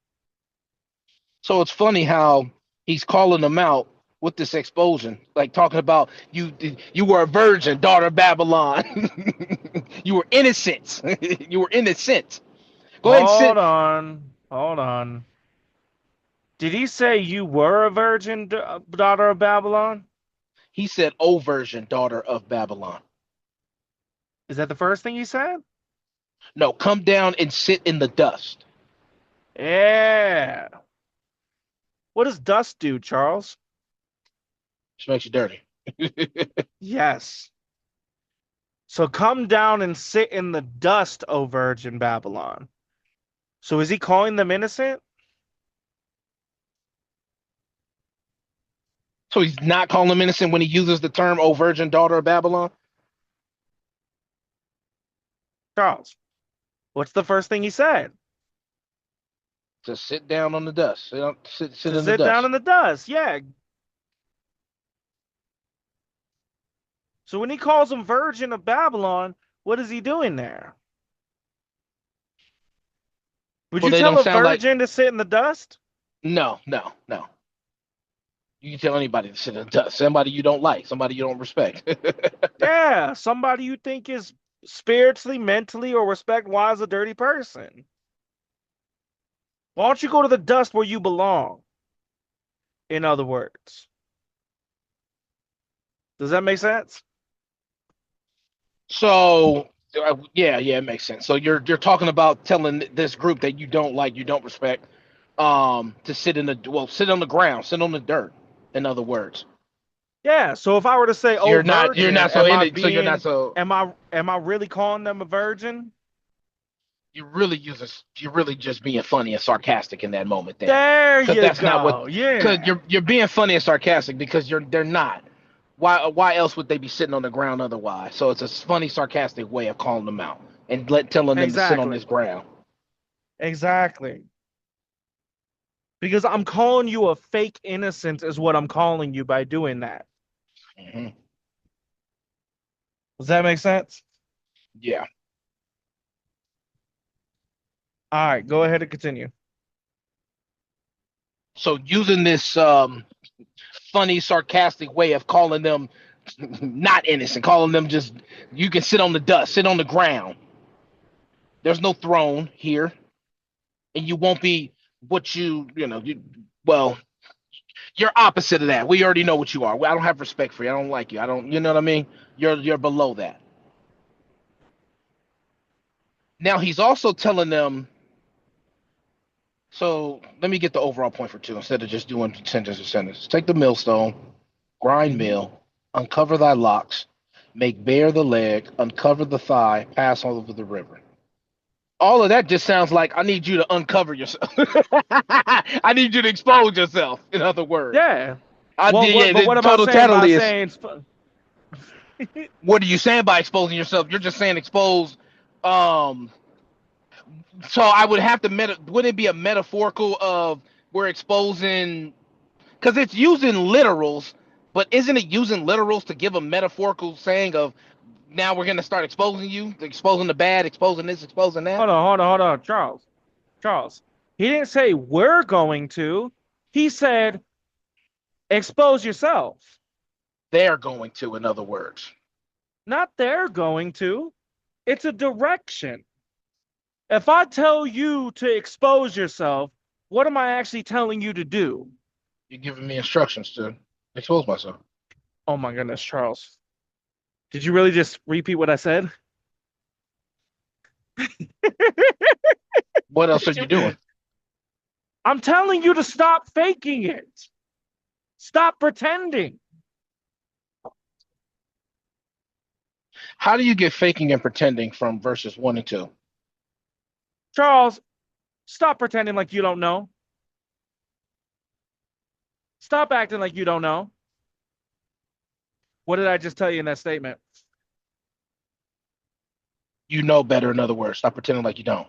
So it's funny how he's calling them out with this expulsion, like talking about you were a virgin, daughter of Babylon. You were innocent. You were innocent. Go ahead and Hold sit. on. Hold on. Did he say you were a virgin, daughter of Babylon? He said, "O virgin, daughter of Babylon." Is that the first thing he said? No, come down and sit in the dust. Yeah. What does dust do, Charles? Which makes you dirty. Yes. So come down and sit in the dust, O virgin Babylon. So is he calling them innocent? So he's not calling them innocent when he uses the term "O virgin, daughter of Babylon." Charles, what's the first thing he said? To sit down on the dust. Sit To in the sit down dust. in the dust. Yeah. So when he calls him virgin of Babylon, what is he doing there? Would Well, you they tell don't a sound like virgin to sit in the dust? no, no, no. You can tell anybody to sit in the dust. Somebody you don't like, somebody you don't respect. Yeah, somebody you think is spiritually, mentally, or respect wise a dirty person. Why don't you go to the dust where you belong? In other words, does that make sense? So yeah, yeah, it makes sense. So you're talking about telling this group that you don't like, you don't respect, to sit on the ground, sit on the dirt. In other words, Yeah. So if I were to say, "Oh, you're virgin," not so in it. So you're not so am I really calling them a virgin? you're really just being funny and sarcastic in that moment then, There because you that's not what go. because Yeah. you're being funny and sarcastic because they're not. Why else would they be sitting on the ground otherwise? So it's a funny sarcastic way of calling them out and telling them to sit on Exactly. this ground. Exactly. Because I'm calling you a fake innocent is what I'm calling you by doing that. Hmm. Does that make sense? Yeah. All right, go ahead and continue. So using this funny, sarcastic way of calling them not innocent, calling them just you can sit on the dust, sit on the ground. There's no throne here, and you won't be what well, you're opposite of that. We already know what you are. I don't have respect for you. I don't like you. I don't. You know what I mean? You're below that. Now he's also telling them. So let me get the overall point for two instead of just doing sentence to sentence. Take the millstone, grind mill, uncover thy locks, make bare the leg, uncover the thigh, pass all over the river. All of that just sounds like I need you to uncover yourself. I need you to expose yourself. In other words, Yeah. yeah, But the what am I total saying by tally is saying what are you saying by exposing yourself? You're just saying expose. Um, so I would have to wouldn't it be a metaphorical of we're exposing because it's using literals, but isn't it using literals to give a metaphorical saying of now we're gonna start exposing you, exposing the bad, exposing this, exposing that. hold on, Charles. Charles. He didn't say we're going to. He said expose yourself. They're going to, in other words. Not they're going to. It's a direction. If I tell you to expose yourself, what am I actually telling you to do? You're giving me instructions to expose myself. Oh my goodness, Charles. Did you really just repeat what I said? What else are Did you doing? you? I'm telling you to stop faking it. Stop pretending. How do you get faking and pretending from verses 1 and 2? Charles, stop pretending like you don't know. Stop acting like you don't know. What did I just tell you in that statement? You know better, in other words. Stop pretending like you don't.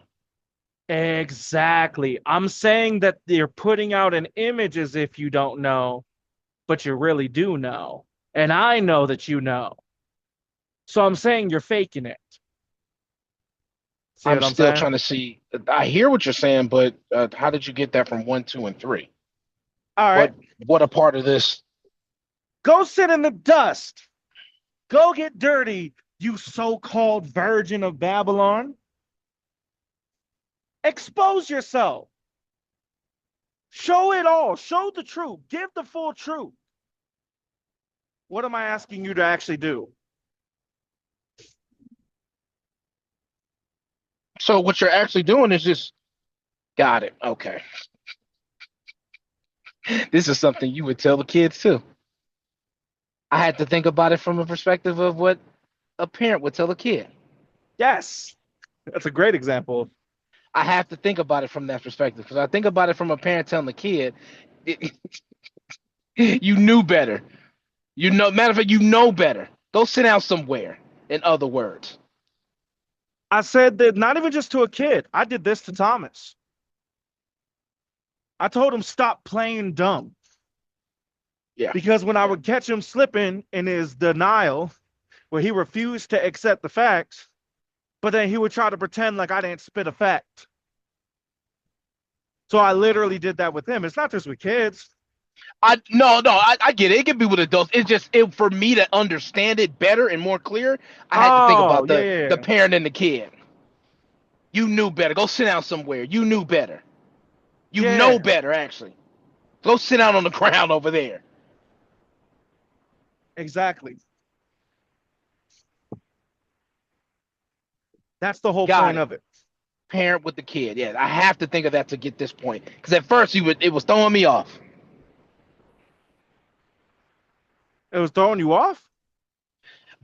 Exactly. I'm saying that you're putting out an image as if you don't know, but you really do know. And I know that you know. So I'm saying you're faking it. See I'm what I'm still saying? trying to see. I hear what you're saying, but how did you get that from 1, 2, and 3? All right. What a part of this? Go sit in the dust. Go get dirty, you so-called virgin of Babylon. Expose yourself. Show it all. Show the truth. Give the full truth. What am I asking you to actually do? So what you're actually doing is just got it. Okay, this is something you would tell the kids too. I had to think about it from a perspective of what a parent would tell a kid. Yes. That's a great example. I have to think about it from that perspective because I think about it from a parent telling the kid, you knew better. You know, matter of fact, you know better. Go sit down somewhere. In other words, I said that not even just to a kid. I did this to Thomas. I told him stop playing dumb yeah, because when I would catch him slipping in his denial, where he refused to accept the facts, but then he would try to pretend like I didn't spit a fact. So I literally did that with him. It's not just with kids. I get it. It can be with adults. It's just for me to understand it better and more clear. I had to think Oh, about yeah, the yeah. parent and the kid. You knew better. Go sit down somewhere. You knew better. You know Yeah, better, actually. Go sit down on the ground over there. exactly. That's the whole Got point it. of it. Parent with the kid. Yeah, I have to think of that to get this point. Because at first it was throwing me off. It was throwing you off?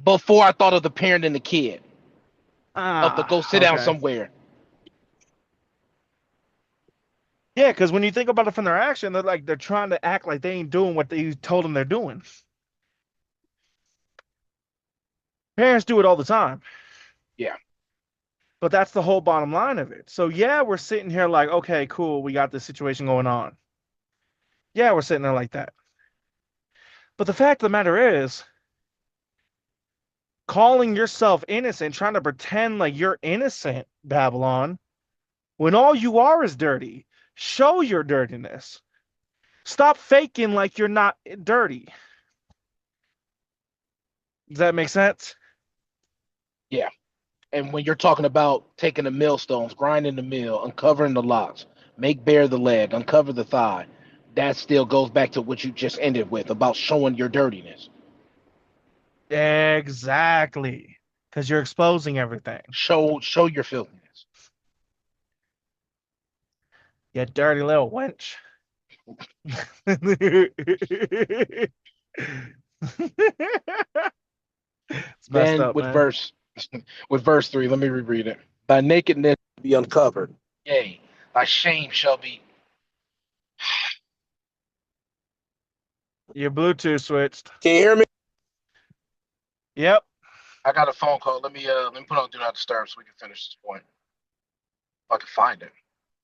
Before I thought of the parent and the kid. Of the go Ah, sit down okay. somewhere. Yeah, because when you think about it from their action, they're trying to act like they ain't doing what they told them they're doing. Parents do it all the time, Yeah. but that's the whole bottom line of it. So yeah, we're sitting here like, okay, cool, we got this situation going on. Yeah, we're sitting there like that. But the fact of the matter is, calling yourself innocent, trying to pretend like you're innocent, Babylon, when all you are is dirty. Show your dirtiness. Stop faking like you're not dirty. Does that make sense? Yeah. And when you're talking about taking the millstones, grinding the mill, uncovering the locks, make bare the leg, uncover the thigh, that still goes back to what you just ended with about showing your dirtiness. Exactly. Because you're exposing everything. Show your filthiness. You dirty little wench. It's messed Then up, man. with verse 3, let me reread it. Thy nakedness be uncovered. Yea, thy shame shall be. Your Bluetooth switched. Can you hear me? Yep. I got a phone call. Let me put on do not disturb so we can finish this point. If I can find it.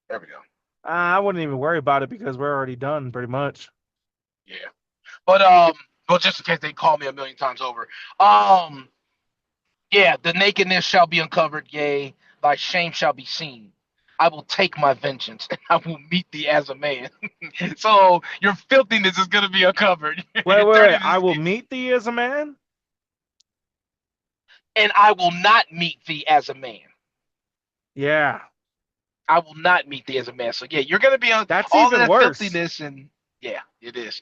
There we go. I wouldn't even worry about it because we're already done pretty much. Yeah. But just in case they call me a million times over. Um Yeah, the nakedness shall be uncovered, yea, thy shame shall be seen. I will take my vengeance, and I will meet thee as a man. So your filthiness is gonna be uncovered. Wait, Your wait, wait. dirtiness I is will be, meet thee as a man? and I will not meet thee as a man. Yeah. I will not meet thee as a man. So yeah, you're gonna be on That's all of even that worse. filthiness and. Yeah, it is.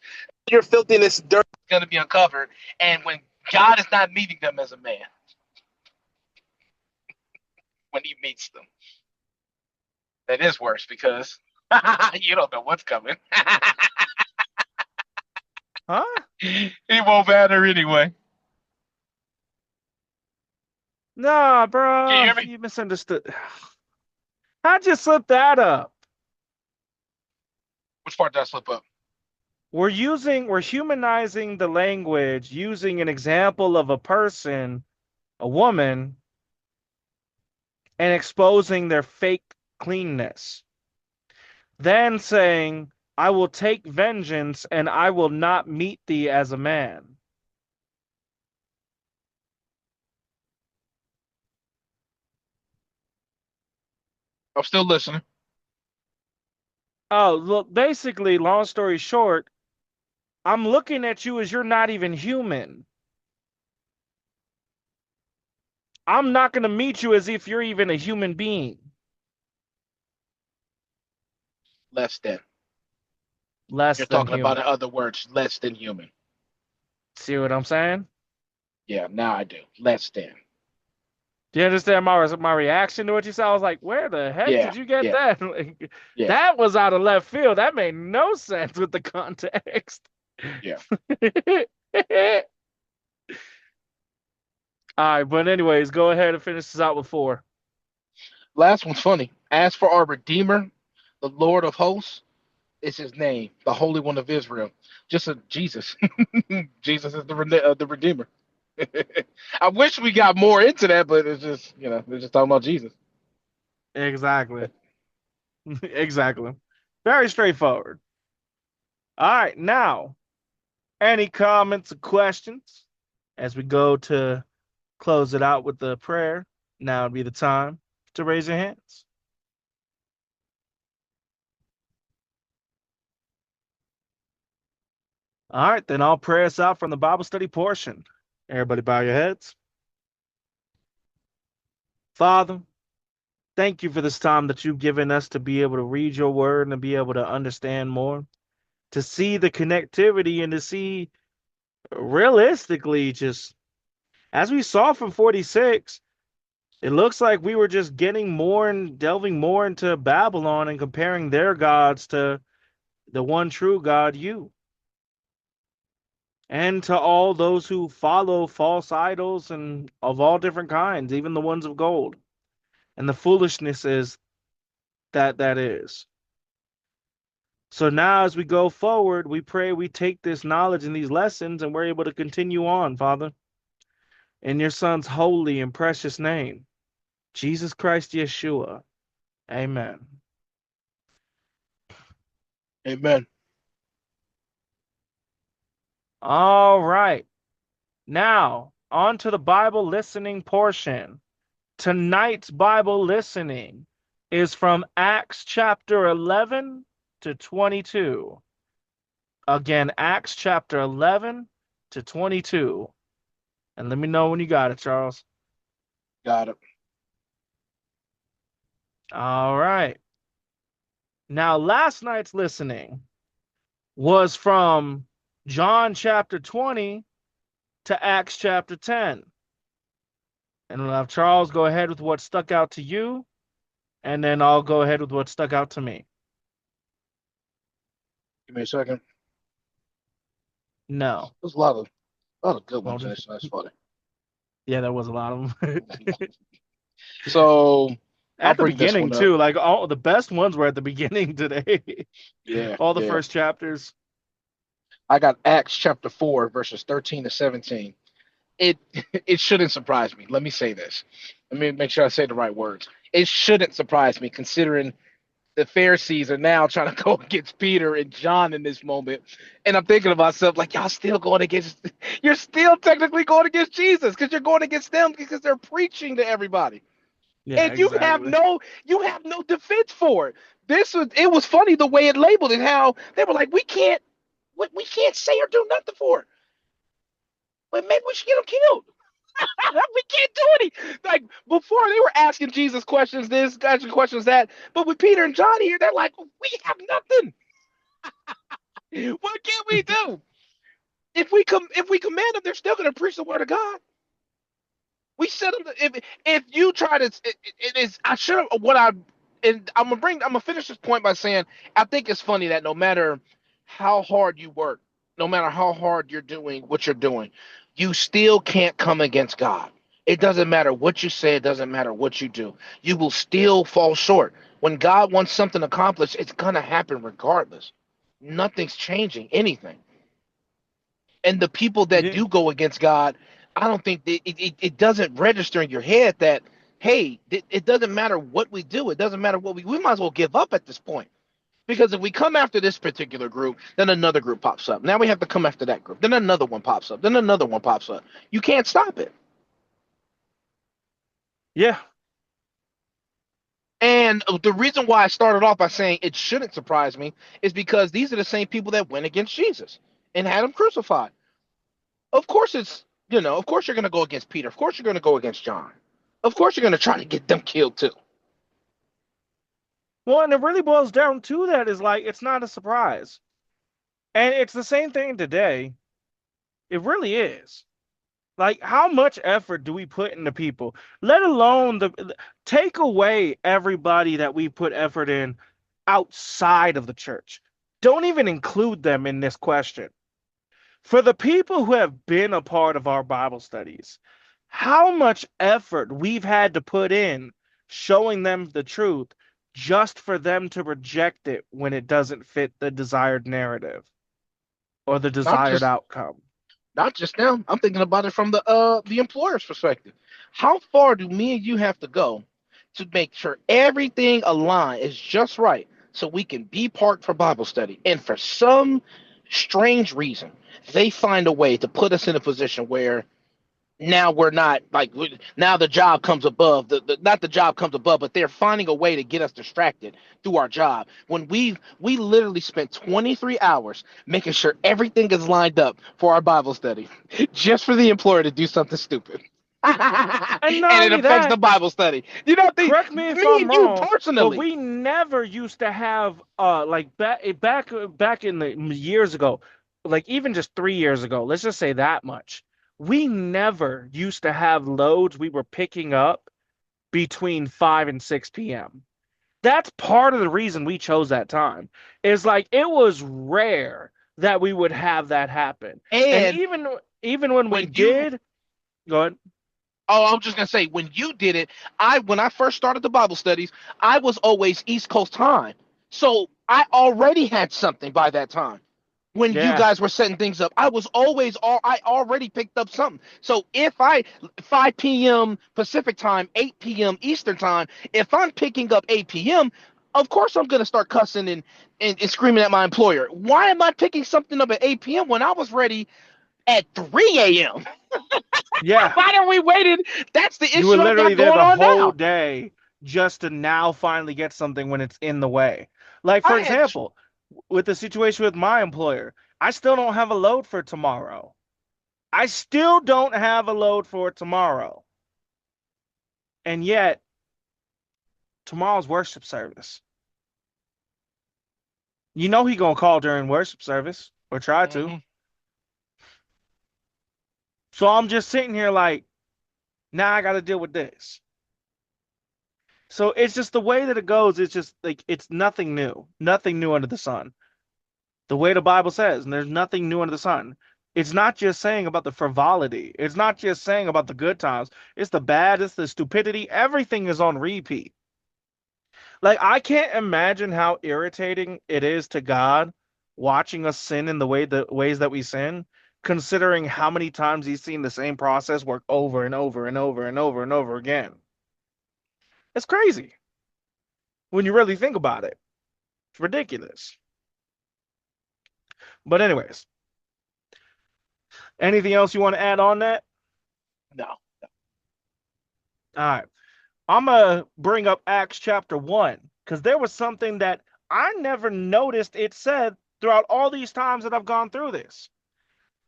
Your filthiness, dirt is going to be uncovered, and when God is not meeting them as a man, when He meets them, that is worse because you don't know what's coming. Huh? It won't matter anyway. Nah, Can you bro, hear me? you misunderstood. How'd you slip that up? Which part did I slip up? We're humanizing the language using an example of a person, a woman, and exposing their fake cleanness. Then saying, I will take vengeance and I will not meet thee as a man. I'm still listening. Oh, look, basically, long story short, I'm looking at you as you're not even human. I'm not going to meet you as if you're even a human being. Less than. Less You're than talking about, human. in other words, less than human. See what I'm saying? Yeah, now I do. Less than. Do you understand my reaction to what you said? I was like, where the heck Yeah, did you get yeah, that? Like, yeah, that was out of left field. That made no sense with the context. yeah. All right, but anyways, go ahead and finish this out with 4. Last one's funny. As for our Redeemer, the Lord of hosts is His name, the Holy One of Israel. Just a Jesus. Jesus is the Redeemer. I wish we got more into that, but it's just, they're just talking about Jesus. Exactly. Exactly. Very straightforward. All right, now, any comments or questions as we go to close it out with the prayer? Now would be the time to raise your hands. All right, then I'll pray us out from the Bible study portion. Everybody bow your heads. Father, thank you for this time that you've given us to be able to read your word and to be able to understand more, to see the connectivity and to see realistically, just as we saw from 46, it looks like we were just getting more and delving more into Babylon and comparing their gods to the one true God, you, and to all those who follow false idols and of all different kinds, even the ones of gold, and the foolishness is that is. So now, as we go forward, we pray we take this knowledge and these lessons and we're able to continue on, Father, in your Son's holy and precious name, Jesus Christ Yeshua. Amen. Amen. All right. Now, on to the Bible listening portion. Tonight's Bible listening is from Acts chapter 11 to 22. Again, Acts chapter 11 to 22. And let me know when you got it, Charles. Got it. All right. Now, last night's listening was from John chapter 20 to Acts chapter 10. And we'll have Charles go ahead with what stuck out to you, and then I'll go ahead with what stuck out to me. Give me a second. No. There's a lot of good Well, ones in this. That's funny. yeah, there was a lot of them. So I'll At the bring this beginning one up. too, like all the best ones were at the beginning today. Yeah, All the yeah. first chapters. I got Acts chapter 4, verses 13 to 17. It it shouldn't surprise me. Let me say this. Let me make sure I say the right words. It shouldn't surprise me considering the Pharisees are now trying to go against Peter and John in this moment. And I'm thinking to myself, like, y'all still going against, you're still technically going against Jesus because you're going against them because they're preaching to everybody. Yeah, And exactly. you have no defense for it. It was funny the way it labeled it, how they were like, we can't say or do nothing for it. But maybe we should get them killed. We can't do any. Like before, they were asking Jesus questions, this, asking questions that. But with Peter and John here, they're like, we have nothing. What can we do? If we command them, they're still going to preach the word of God. We said them. If you try to, it is. I should have. What I and I'm gonna finish this point by saying I think it's funny that no matter how hard you work, no matter how hard you're doing what you're doing, you still can't come against God. It doesn't matter what you say. It doesn't matter what you do. You will still fall short. When God wants something accomplished, it's gonna happen regardless. Nothing's changing anything. And the people that Yeah. do go against God, I don't think that it doesn't register in your head that, hey, it doesn't matter what we do. It doesn't matter what we might as well give up at this point. Because if we come after this particular group, then another group pops up. Now we have to come after that group. Then another one pops up. Then another one pops up. You can't stop it. Yeah. And the reason why I started off by saying it shouldn't surprise me is because these are the same people that went against Jesus and had him crucified. Of course of course you're going to go against Peter. Of course you're going to go against John. Of course you're going to try to get them killed too. Well, and it really boils down to that is like it's not a surprise. And it's the same thing today. It really is. Like, how much effort do we put into people? Let alone take away everybody that we put effort in outside of the church. Don't even include them in this question. For the people who have been a part of our Bible studies, how much effort we've had to put in showing them the truth just for them to reject it when it doesn't fit the desired narrative or the Not desired just outcome. not just them. I'm thinking about it from the employer's perspective. How far do me and you have to go to make sure everything aligned is just right so we can be parked for Bible study? And for some strange reason, they find a way to put us in a position where now we're not like now the job comes above not the job comes above, but they're finding a way to get us distracted through our job when we literally spent 23 hours making sure everything is lined up for our Bible study just for the employer to do something stupid. And And not it only affects the that, Bible study. You know, correct me if me I'm and you wrong, but personally. we never used to have like back in the years ago, like even just 3 years ago, let's just say that much. We never used to have loads we were picking up between 5 and 6 p.m. That's part of the reason we chose that time. Is like it was rare that we would have that happen. And And even when we when you did, go ahead. Oh, I was just gonna say when you did it, I when I first started the Bible studies, I was always East Coast time. So I already had something by that time. When you Yeah. guys were setting things up, I already picked up something. So if I 5 p.m. Pacific time, 8 p.m. Eastern time, if I'm picking up 8 p.m., of course I'm gonna start cussing and screaming at my employer. Why am I picking something up at 8 p.m. when I was ready at 3 a.m.? Yeah. Why are we waiting? That's the You were issue I literally got there going the on whole now. day just to now finally get something when it's in the way. Like, for I had example, with the situation with my employer, I still don't have a load for tomorrow. I still don't have a load for tomorrow. And yet, tomorrow's worship service. You know he gonna call during worship service or try to. Mhm. So I'm just sitting here like, now I gotta deal with this. So it's just the way that it goes. It's just like it's nothing new under the sun. The way the Bible says, and there's nothing new under the sun. It's not just saying about the frivolity. It's not just saying about the good times. It's the bad, it's the stupidity. Everything is on repeat. Like I can't imagine how irritating it is to God watching us sin in the ways that we sin, considering how many times he's seen the same process work over and over and over and over and over again. It's crazy when you really think about it. It's ridiculous. But anyways, anything else you want to add on that? No. All right. I'm going to bring up Acts chapter 1 because there was something that I never noticed it said throughout all these times that I've gone through this.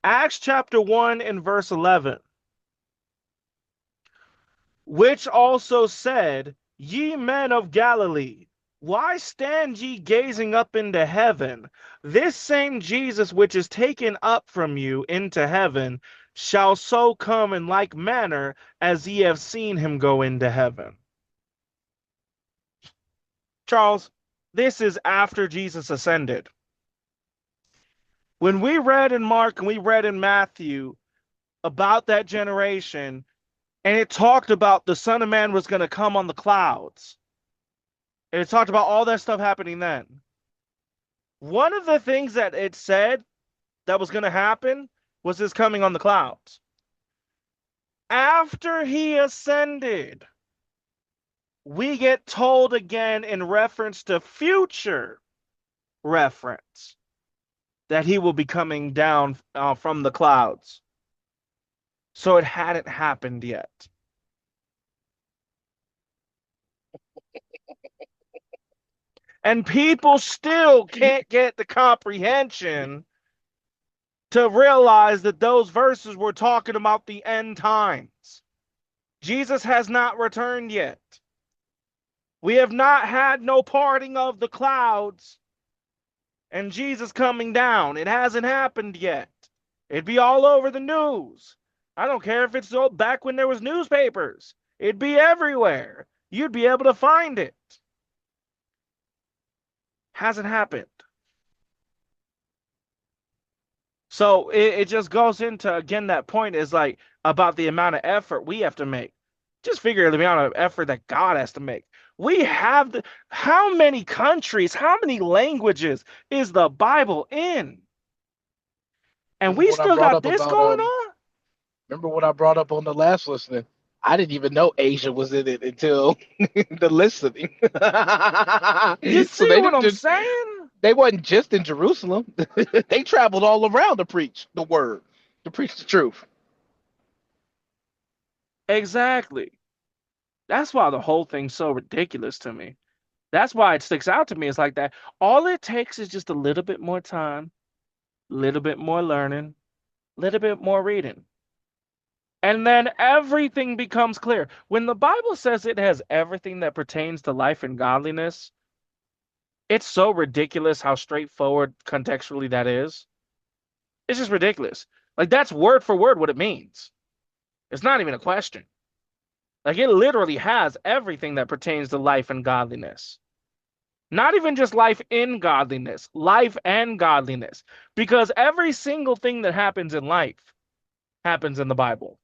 Acts chapter 1 and verse 11, which also said, Ye men of Galilee. Why stand ye gazing up into heaven? This same Jesus which is taken up from you into heaven shall so come in like manner as ye have seen him go into heaven. Charles, this is after Jesus ascended. When we read in Mark and we read in Matthew about that generation, and it talked about the Son of Man was going to come on the clouds, and it talked about all that stuff happening then. One of the things that it said that was going to happen was his coming on the clouds. After he ascended, we get told again in reference to future reference that he will be coming down from the clouds. So it hadn't happened yet. And people still can't get the comprehension to realize that those verses were talking about the end times. Jesus has not returned yet. We have not had no parting of the clouds and Jesus coming down. It hasn't happened yet. It'd be all over the news. I don't care if it's back when there was newspapers. It'd be everywhere. You'd be able to find it. Hasn't happened. So it just goes into, again, that point is like about the amount of effort we have to make. Just figure the amount of effort that God has to make. We have how many countries, how many languages is the Bible in? And Remember we what I still brought got up this about going on? remember what I brought up on the last listening? I didn't even know Asia was in it until the listening. You So see what I'm saying? they wasn't just in Jerusalem. They traveled all around to preach the word, to preach the truth. Exactly. That's why the whole thing's so ridiculous to me. That's why it sticks out to me. It's like that. All it takes is just a little bit more time, a little bit more learning, a little bit more reading. And then everything becomes clear. When the Bible says it has everything that pertains to life and godliness, it's so ridiculous how straightforward contextually that is. It's just ridiculous. Like, that's word for word what it means. It's not even a question. Like, it literally has everything that pertains to life and godliness. Not even just life in godliness, life and godliness. Because every single thing that happens in life happens in the Bible.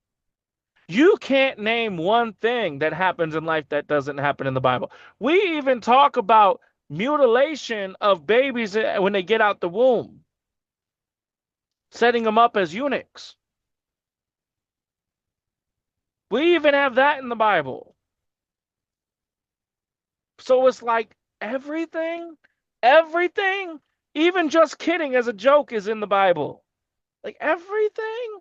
You can't name one thing that happens in life that doesn't happen in the Bible. We even talk about mutilation of babies when they get out the womb, setting them up as eunuchs. We even have that in the Bible. So it's like everything, even just kidding as a joke is in the Bible. Like everything.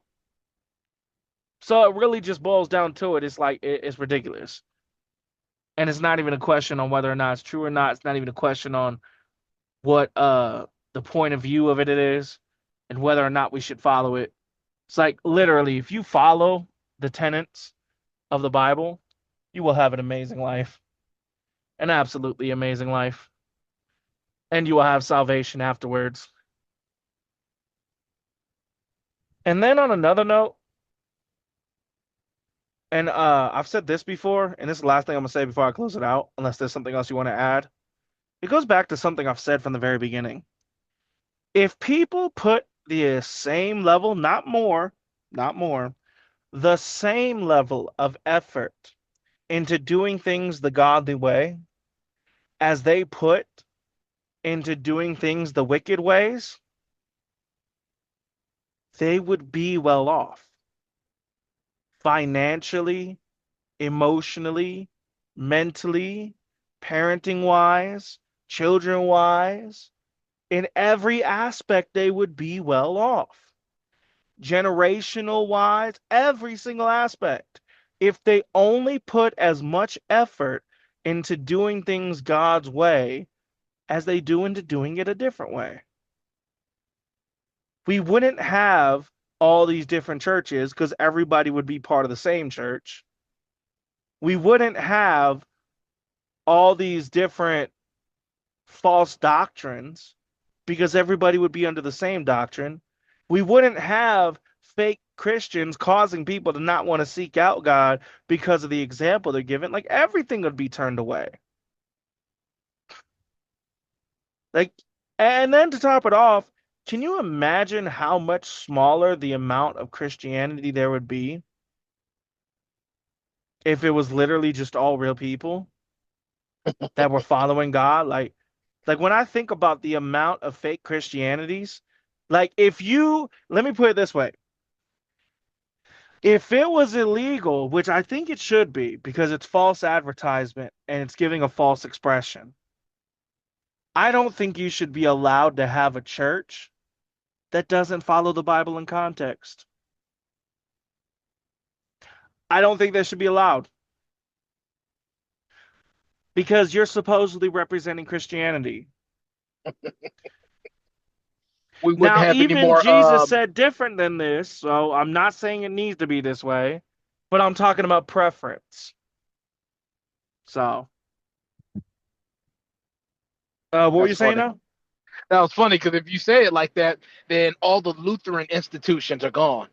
So it really just boils down to it. It's like it's ridiculous. And it's not even a question on whether or not it's true or not. It's not even a question on what the point of view of it is and whether or not we should follow it. It's like literally, if you follow the tenets of the Bible, you will have an amazing life, an absolutely amazing life, and you will have salvation afterwards. And then on another note, and I've said this before, and this is the last thing I'm gonna say before I close it out, unless there's something else you want to add. It goes back to something I've said from the very beginning. If people put the same level, not more, the same level of effort into doing things the godly way as they put into doing things the wicked ways, they would be well off financially, emotionally, mentally, parenting wise, children wise. In every aspect, they would be well off. Generational wise, every single aspect. If they only put as much effort into doing things God's way as they do into doing it a different way. We wouldn't have all these different churches because everybody would be part of the same church. We wouldn't have all these different false doctrines because everybody would be under the same doctrine. We wouldn't have fake Christians causing people to not want to seek out God because of the example they're given. Like everything would be turned away. Like, and then to top it off, can you imagine how much smaller the amount of Christianity there would be if it was literally just all real people that were following God? Like when I think about the amount of fake Christianities, like if you, let me put it this way. If it was illegal, which I think it should be because it's false advertisement and it's giving a false expression, I don't think you should be allowed to have a church that doesn't follow the Bible in context. I don't think that should be allowed because you're supposedly representing Christianity. We wouldn't Now, have any even more. Jesus said different than this, so I'm not saying it needs to be this way, but I'm talking about preference. So, what were That's you saying funny. now? That was funny because if you say it like that, then all the Lutheran institutions are gone.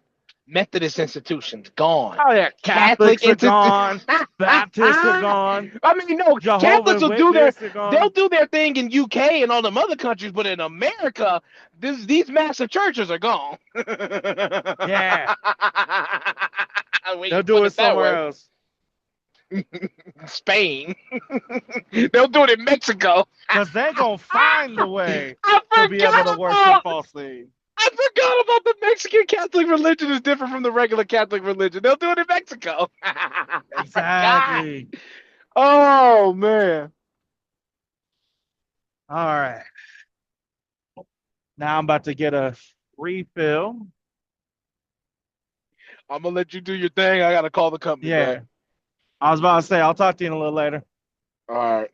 Methodist institutions gone. Oh yeah, Catholic Catholics are institutions. gone, Baptists are gone, I mean, no, Jehovah Catholics will do their. Witness are They'll gone. do their thing in UK and all them other countries, but in America, these massive churches are gone. Yeah, When they'll you put do it it that somewhere way, else. Spain. They'll do it in Mexico. Because they're going to find a way I to be able to forgot worship about falsely. I forgot about the Mexican Catholic religion is different from the regular Catholic religion. They'll do it in Mexico. I forgot. Exactly. Oh man. All right. Now I'm about to get a refill. I'm gonna let you do your thing. I gotta call the company back. Yeah. I was about to say, I'll talk to you in a little later. All right.